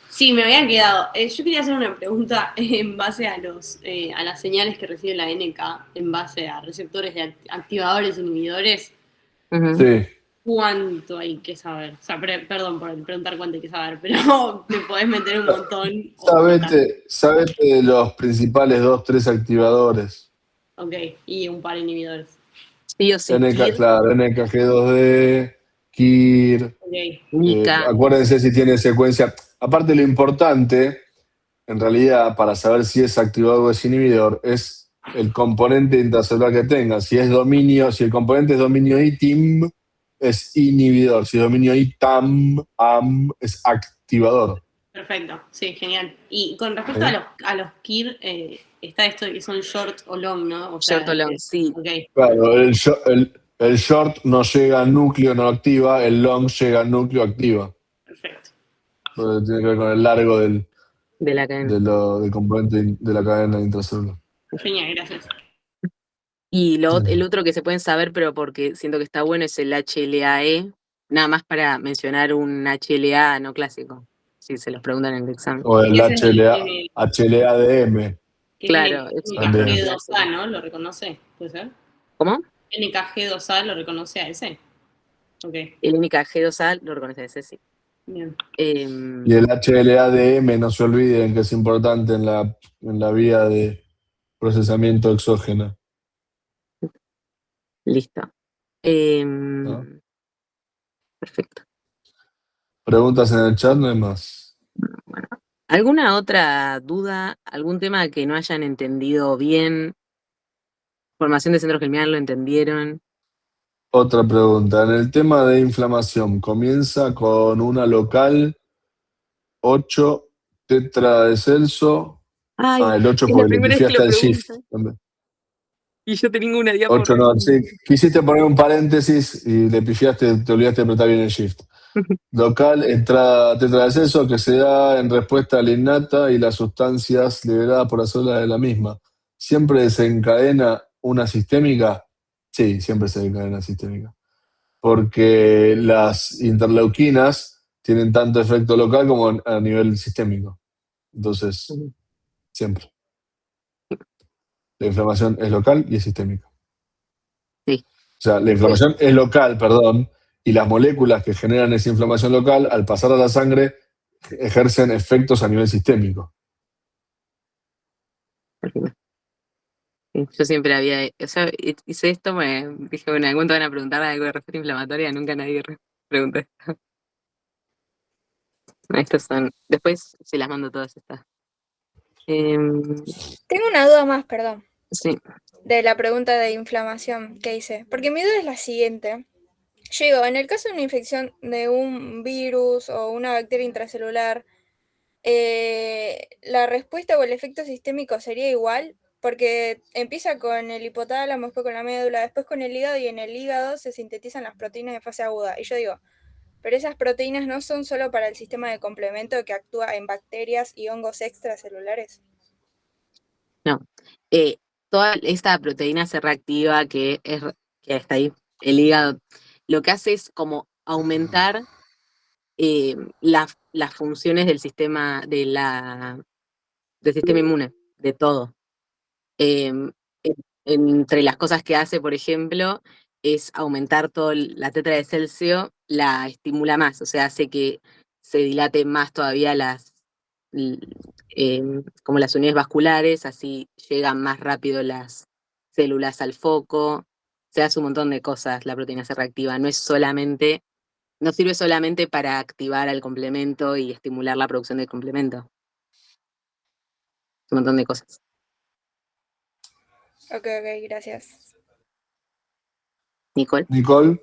Sí, me había quedado. Yo quería hacer una pregunta en base a a las señales que recibe la NK, en base a receptores de activadores e inhibidores. Sí. ¿Cuánto hay que saber? O sea, perdón por preguntar cuánto hay que saber, pero me podés meter un montón. Sabete de los principales 2-3 activadores. Ok, y un par de inhibidores. Sí o sí. Claro, NKG2D, KIR. Ok. Acuérdense si tiene secuencia. Aparte, lo importante, en realidad, para saber si es activador o es inhibidor, es el componente intracelular que tenga. Si el componente es dominio ITIM, es inhibidor. Si es dominio ITAM, es activador. Perfecto, sí, genial. Y con respecto a los KIR, está esto de que son short o long, ¿no? O sea, Short o long, sí. Okay. Claro, el short no llega al núcleo, no activa, el long llega al núcleo, activa. Perfecto. Tiene que ver con el largo de la cadena. del componente de la cadena intracelular. Genial, gracias. Y el otro que se pueden saber, pero porque siento que está bueno, es el HLA-E, nada más para mencionar un HLA no clásico, si se los preguntan en el examen. O el HLA-DM. Claro, NKG2A, ¿no? ¿Lo reconoce? ¿Puede ser? ¿Cómo? NKG2A lo reconoce a ese. Ok. El NKG2A lo reconoce a ese, sí. Bien. Y el HLA-DM, no se olviden que es importante en la vía de procesamiento exógena. Listo. Perfecto. ¿Preguntas en el chat? No hay más. Bueno. ¿Alguna otra duda? ¿Algún tema que no hayan entendido bien? ¿Formación de centro germinal lo entendieron? Otra pregunta. En el tema de inflamación, comienza con una local 8 tetra de Celso. El 8 es la porque le primera vez que pifiaste lo al shift. preguntan. Y yo tenía una idea 8 no, sí. Quisiste poner un paréntesis y le pifiaste, te olvidaste de apretar bien el shift. Local, entrada tetra de Celso que se da en respuesta a la innata y las sustancias liberadas por las células de la misma. ¿Siempre desencadena una sistémica? Sí, siempre se desencadena sistémica. Porque las interleuquinas tienen tanto efecto local como a nivel sistémico. Entonces, siempre. La inflamación es local y es sistémica. Sí. O sea, la inflamación es local, perdón, y las moléculas que generan esa inflamación local, al pasar a la sangre, ejercen efectos a nivel sistémico. Yo siempre hice esto, dije, bueno, algún te van a preguntar algo de respuesta inflamatoria, nunca nadie preguntó esto. Estos son, después se las mando todas estas. Tengo una duda más, perdón. Sí. De la pregunta de inflamación que hice. Porque mi duda es la siguiente. Yo digo, en el caso de una infección de un virus o una bacteria intracelular, ¿la respuesta o el efecto sistémico sería igual? Porque empieza con el hipotálamo, después con la médula, después con el hígado, y en el hígado se sintetizan las proteínas de fase aguda. Y yo digo, pero esas proteínas no son solo para el sistema de complemento que actúa en bacterias y hongos extracelulares. No. Toda esta proteína C reactiva que está ahí, el hígado, lo que hace es como aumentar las funciones del sistema, del sistema inmune, de todo. Entre las cosas que hace, por ejemplo, es aumentar la tetra de Celsius, la estimula más, o sea, hace que se dilaten más todavía como las uniones vasculares, así llegan más rápido las células al foco, se hace un montón de cosas la proteína C reactiva, no sirve solamente para activar al complemento y estimular la producción del complemento. Un montón de cosas. Ok, gracias. Nicole.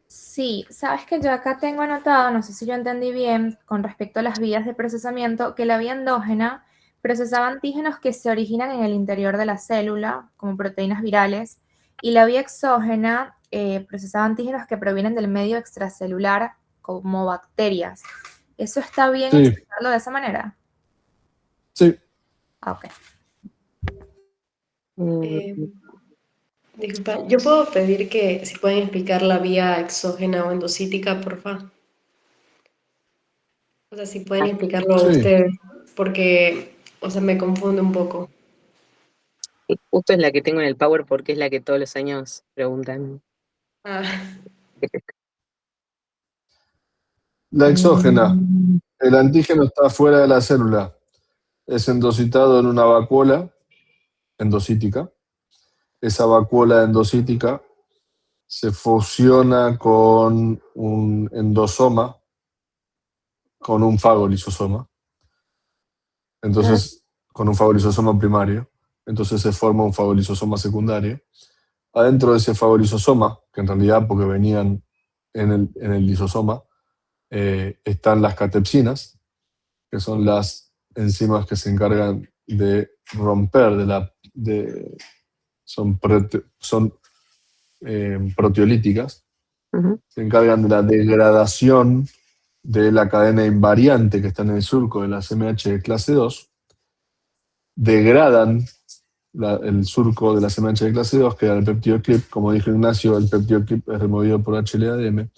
Sí, sabes que yo acá tengo anotado, no sé si yo entendí bien, con respecto a las vías de procesamiento, que la vía endógena procesaba antígenos que se originan en el interior de la célula, como proteínas virales, y la vía exógena procesaba antígenos que provienen del medio extracelular, como bacterias. ¿Eso está bien Sí. explicarlo de esa manera? Sí. Ok. Disculpa, ¿yo puedo pedir que si pueden explicar la vía exógena o endocítica, porfa? O sea, si pueden explicarlo Sí. ustedes, porque, o sea, me confunde un poco. Justo es la que tengo en el Power porque es la que todos los años preguntan. La exógena. El antígeno está fuera de la célula. Es endocitado en una vacuola endocítica. Esa vacuola endocítica se fusiona con un endosoma, con un fagolisosoma. Entonces, con un fagolisosoma primario. Entonces se forma un fagolisosoma secundario. Adentro de ese fagolisosoma, que en realidad porque venían en el lisosoma, están las catepsinas, que son las enzimas que se encargan de romper, son proteolíticas, se encargan de la degradación de la cadena invariante que está en el surco de las MH de clase 2, degradan el surco de las MH de clase 2, que era el péptido CLIP. Como dijo Ignacio, el péptido CLIP es removido por HLA-DM,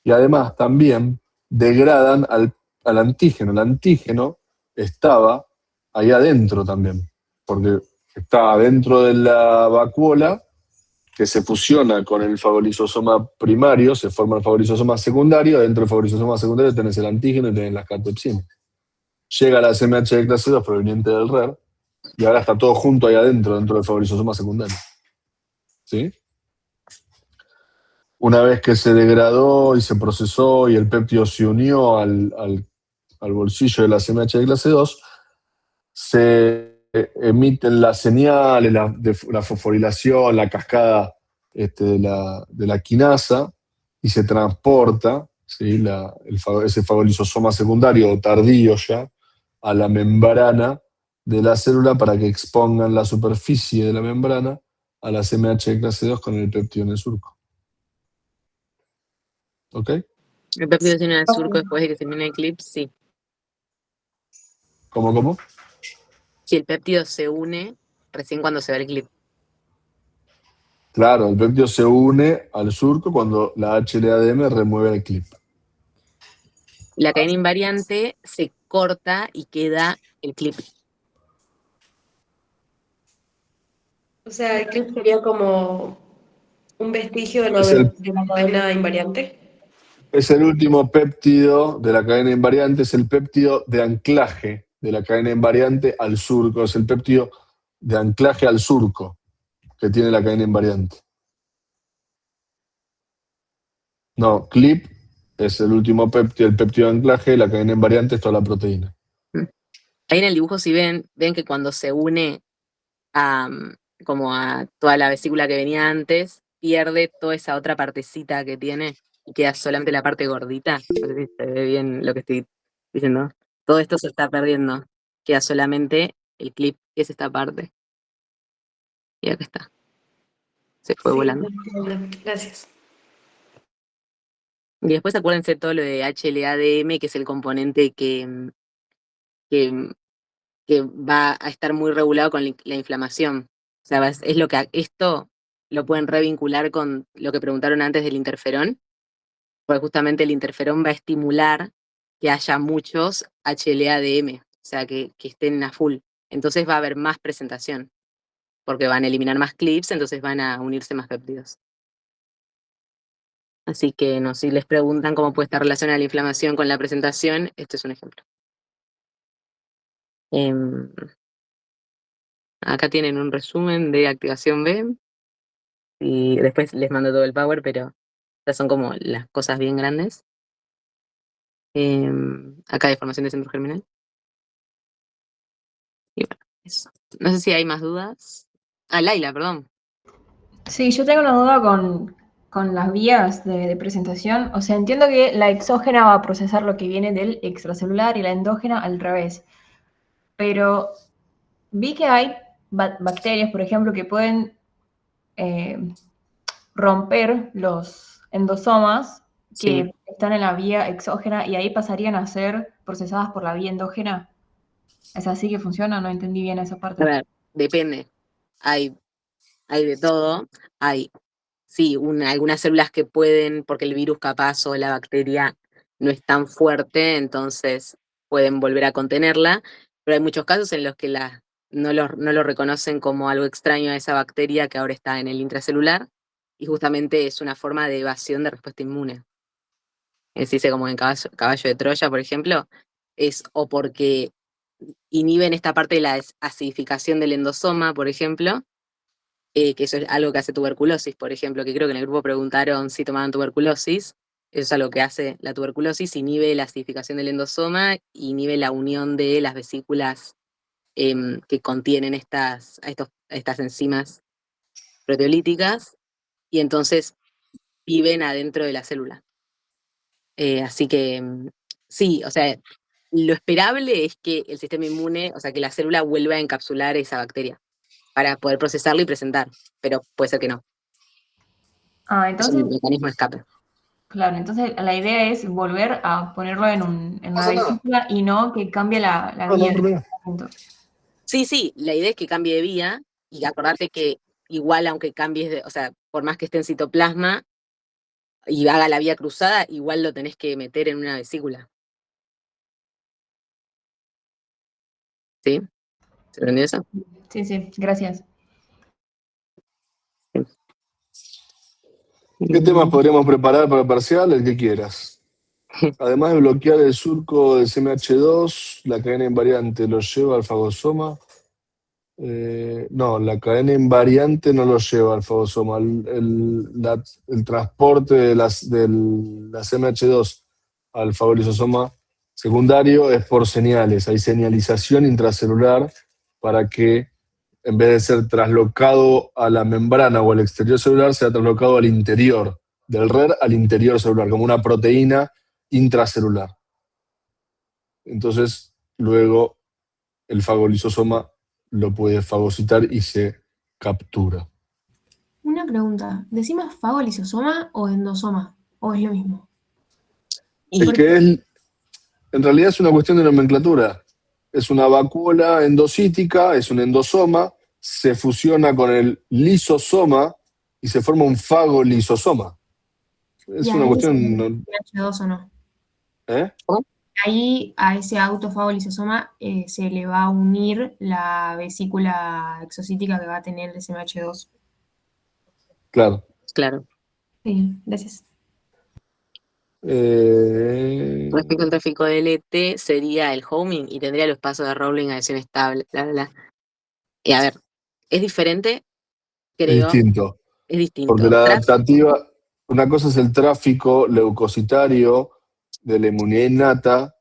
y además también degradan al antígeno. El antígeno estaba ahí adentro también, porque está adentro de la vacuola, que se fusiona con el fagolisosoma primario, se forma el fagolisosoma secundario, dentro del fagolisosoma secundario tenés el antígeno y tenés las catepsinas. Llega a la SMH de clase 2 proveniente del RER, y ahora está todo junto ahí adentro, dentro del fagolisosoma secundario. ¿Sí? Una vez que se degradó y se procesó y el péptido se unió al bolsillo de la SMH de clase 2, se emiten las señales, la fosforilación, la cascada de la quinasa, y se transporta, ¿sí?, ese fagolisosoma secundario o tardío ya a la membrana de la célula para que expongan la superficie de la membrana a la SMH de clase 2 con el péptido en el surco. ¿Ok? El péptido se une al surco después de que se termine el clip, sí. ¿Cómo? Si el péptido se une recién cuando se ve el clip. Claro, el péptido se une al surco cuando la HLA-DM remueve el clip. La cadena invariante se corta y queda el clip. O sea, el clip sería como un vestigio de de la cadena invariante. Es el último péptido de la cadena invariante, es el péptido de anclaje de la cadena invariante al surco, es el péptido de anclaje al surco que tiene la cadena invariante. No, clip es el último péptido, el péptido de anclaje, la cadena invariante es toda la proteína. Ahí en el dibujo, si ven que cuando se une como a toda la vesícula que venía antes, pierde toda esa otra partecita que tiene y queda solamente la parte gordita. No sé si se ve bien lo que estoy diciendo. Todo esto se está perdiendo. Queda solamente el clip, que es esta parte. Y acá está. Se fue volando. Gracias. Y después acuérdense todo lo de HLA-DM, que es el componente que va a estar muy regulado con la inflamación. O sea, es lo que esto lo pueden revincular con lo que preguntaron antes del interferón, porque justamente el interferón va a estimular que haya muchos HLA-DM, o sea, que estén a full. Entonces va a haber más presentación, porque van a eliminar más clips, entonces van a unirse más péptidos. Así que no, si les preguntan cómo puede estar relacionada la inflamación con la presentación, este es un ejemplo. Acá tienen un resumen de activación B, y después les mando todo el power, pero estas son como las cosas bien grandes. Acá hay formación de centro germinal. Y bueno, eso. No sé si hay más dudas. Ah, Laila, perdón. Sí, yo tengo una duda con las vías de presentación. O sea, entiendo que la exógena va a procesar lo que viene del extracelular y la endógena al revés. Pero vi que hay bacterias, por ejemplo, que pueden romper los endosomas que Sí. están en la vía exógena y ahí pasarían a ser procesadas por la vía endógena. ¿Es así que funciona? No entendí bien esa parte. A ver, depende. Hay de todo. Hay, sí, algunas células que pueden, porque el virus capaz o la bacteria no es tan fuerte, entonces pueden volver a contenerla, pero hay muchos casos en los que no lo reconocen como algo extraño a esa bacteria que ahora está en el intracelular, y justamente es una forma de evasión de respuesta inmune. Se dice como en caballo de Troya, por ejemplo, es o porque inhiben esta parte de la acidificación del endosoma, por ejemplo, que eso es algo que hace tuberculosis, por ejemplo, que creo que en el grupo preguntaron si tomaban tuberculosis. Eso es algo que hace la tuberculosis, inhibe la acidificación del endosoma, inhibe la unión de las vesículas que contienen estas enzimas proteolíticas, y entonces viven adentro de la célula. Así que sí, o sea, lo esperable es que el sistema inmune, o sea, que la célula vuelva a encapsular esa bacteria para poder procesarla y presentar, pero puede ser que no. Ah, Es un entonces, mecanismo de escape. claro, entonces la idea es volver a ponerlo en una vesícula y no que cambie la vía de tratamiento. Sí, la idea es que cambie de vía, y acordate que igual aunque cambies o sea, por más que esté en citoplasma y haga la vía cruzada, igual lo tenés que meter en una vesícula. ¿Sí? ¿Se entendió eso? Sí, gracias. ¿Qué temas podríamos preparar para el parcial? El que quieras. Además de bloquear el surco del CMH2, la cadena invariante lo lleva al fagosoma. No, la cadena invariante no lo lleva al fagosoma. El transporte de la CMH2 al fagolisosoma secundario es por señales. Hay señalización intracelular para que, en vez de ser traslocado a la membrana o al exterior celular, sea traslocado al interior, del RER al interior celular, como una proteína intracelular. Entonces, luego el fagolisosoma lo puede fagocitar y se captura. Una pregunta, ¿decimos fagolisosoma o endosoma? ¿O es lo mismo? Es que en realidad es una cuestión de nomenclatura. Es una vacuola endocítica, es un endosoma, se fusiona con el lisosoma y se forma un fagolisosoma. Es ¿Y una ahí cuestión... CH2 o no? ¿Eh? Ahí a ese autofagolisosoma se le va a unir la vesícula exocítica que va a tener el SMH2. Claro. Claro. Sí, gracias. Respecto al tráfico de LT, sería el homing y tendría los pasos de Rowling a adhesión estable, bla, bla, bla. Y a ver, es diferente, Es creo. distinto. Es distinto. Porque la adaptativa, una cosa es el tráfico leucocitario de la inmunidad innata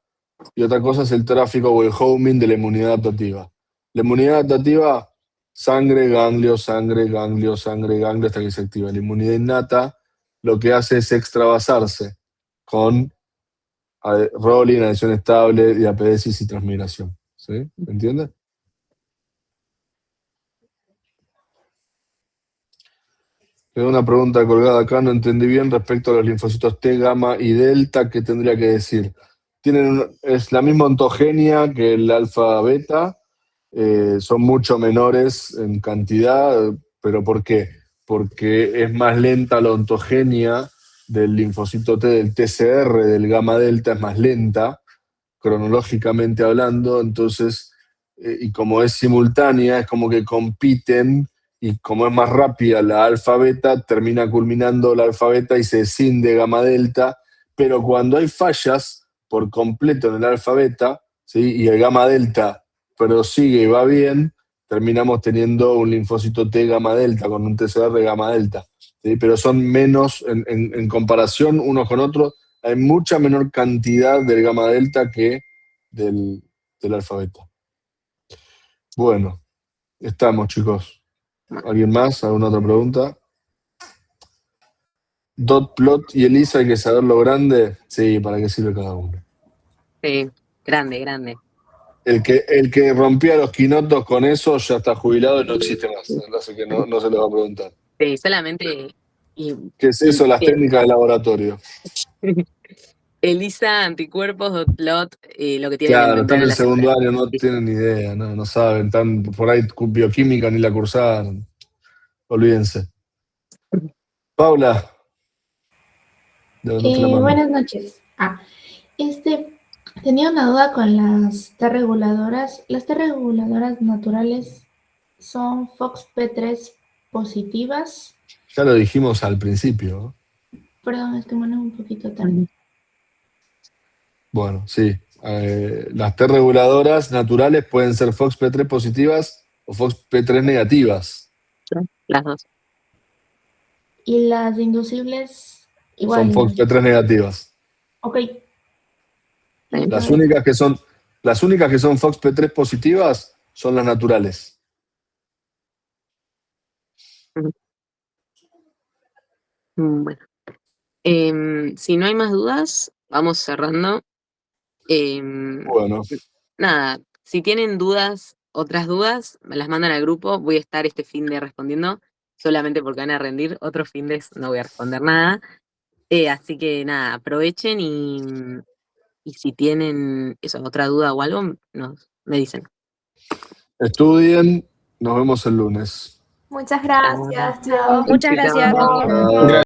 y otra cosa es el tráfico o el homing de la inmunidad adaptativa. La inmunidad adaptativa, sangre, ganglio, sangre, ganglio, sangre, ganglio, hasta que se activa. La inmunidad innata lo que hace es extravasarse con Rowling, adhesión estable, diapedesis y transmigración. ¿Sí? ¿Me entiendes? Quedó una pregunta colgada acá, no entendí bien respecto a los linfocitos T, gamma y delta, ¿qué tendría que decir? Es la misma ontogenia que el alfa beta, son mucho menores en cantidad, pero ¿por qué? Porque es más lenta la ontogenia del linfocito T, del TCR, del gamma delta, es más lenta, cronológicamente hablando, entonces, y como es simultánea, es como que compiten, y como es más rápida la alfa beta, termina culminando la alfa beta y se escinde gamma delta, pero cuando hay fallas por completo en el alfa beta, ¿sí? Y el gamma delta prosigue y va bien, terminamos teniendo un linfocito T gamma delta con un TCR gamma delta, ¿sí? Pero son menos, en comparación unos con otros, hay mucha menor cantidad del gamma delta que del alfa beta. Bueno, estamos, chicos. ¿Alguien más? ¿Alguna otra pregunta? Dot plot y ELISA, hay que saber lo grande. Sí, ¿para qué sirve cada uno? Sí, grande, grande. El que rompía los quinotos con eso ya está jubilado y no existe más. Así que no se le va a preguntar. Sí, solamente. ¿Qué es eso? Las técnicas de laboratorio. ELISA, anticuerpos, dot plot, lo que tiene que Claro, entender están en a el la segundo célula. año, no tienen ni idea, no saben, están por ahí bioquímica ni la cursaron. Olvídense. Paula. Levantaste la mano. Buenas noches. Tenía una duda con las T reguladoras. ¿Las T reguladoras naturales son FOXP3 positivas? Ya lo dijimos al principio. Perdón, es que me un poquito tarde. Bueno, sí. Las T reguladoras naturales pueden ser FOXP3 positivas o FOXP3 negativas. Las dos. ¿Y las inducibles igual? Son FOXP3 negativas. Ok. Las únicas que son FOXP3 positivas son las naturales. Bueno. Si no hay más dudas, vamos cerrando. Bueno. Nada, si tienen dudas, otras dudas, me las mandan al grupo. Voy a estar este fin de respondiendo, solamente porque van a rendir. Otros fines no voy a responder nada. Así que nada, aprovechen y si tienen otra duda o algo, me dicen. Estudien, nos vemos el lunes. Muchas gracias, chao. Muchas gracias. Chao.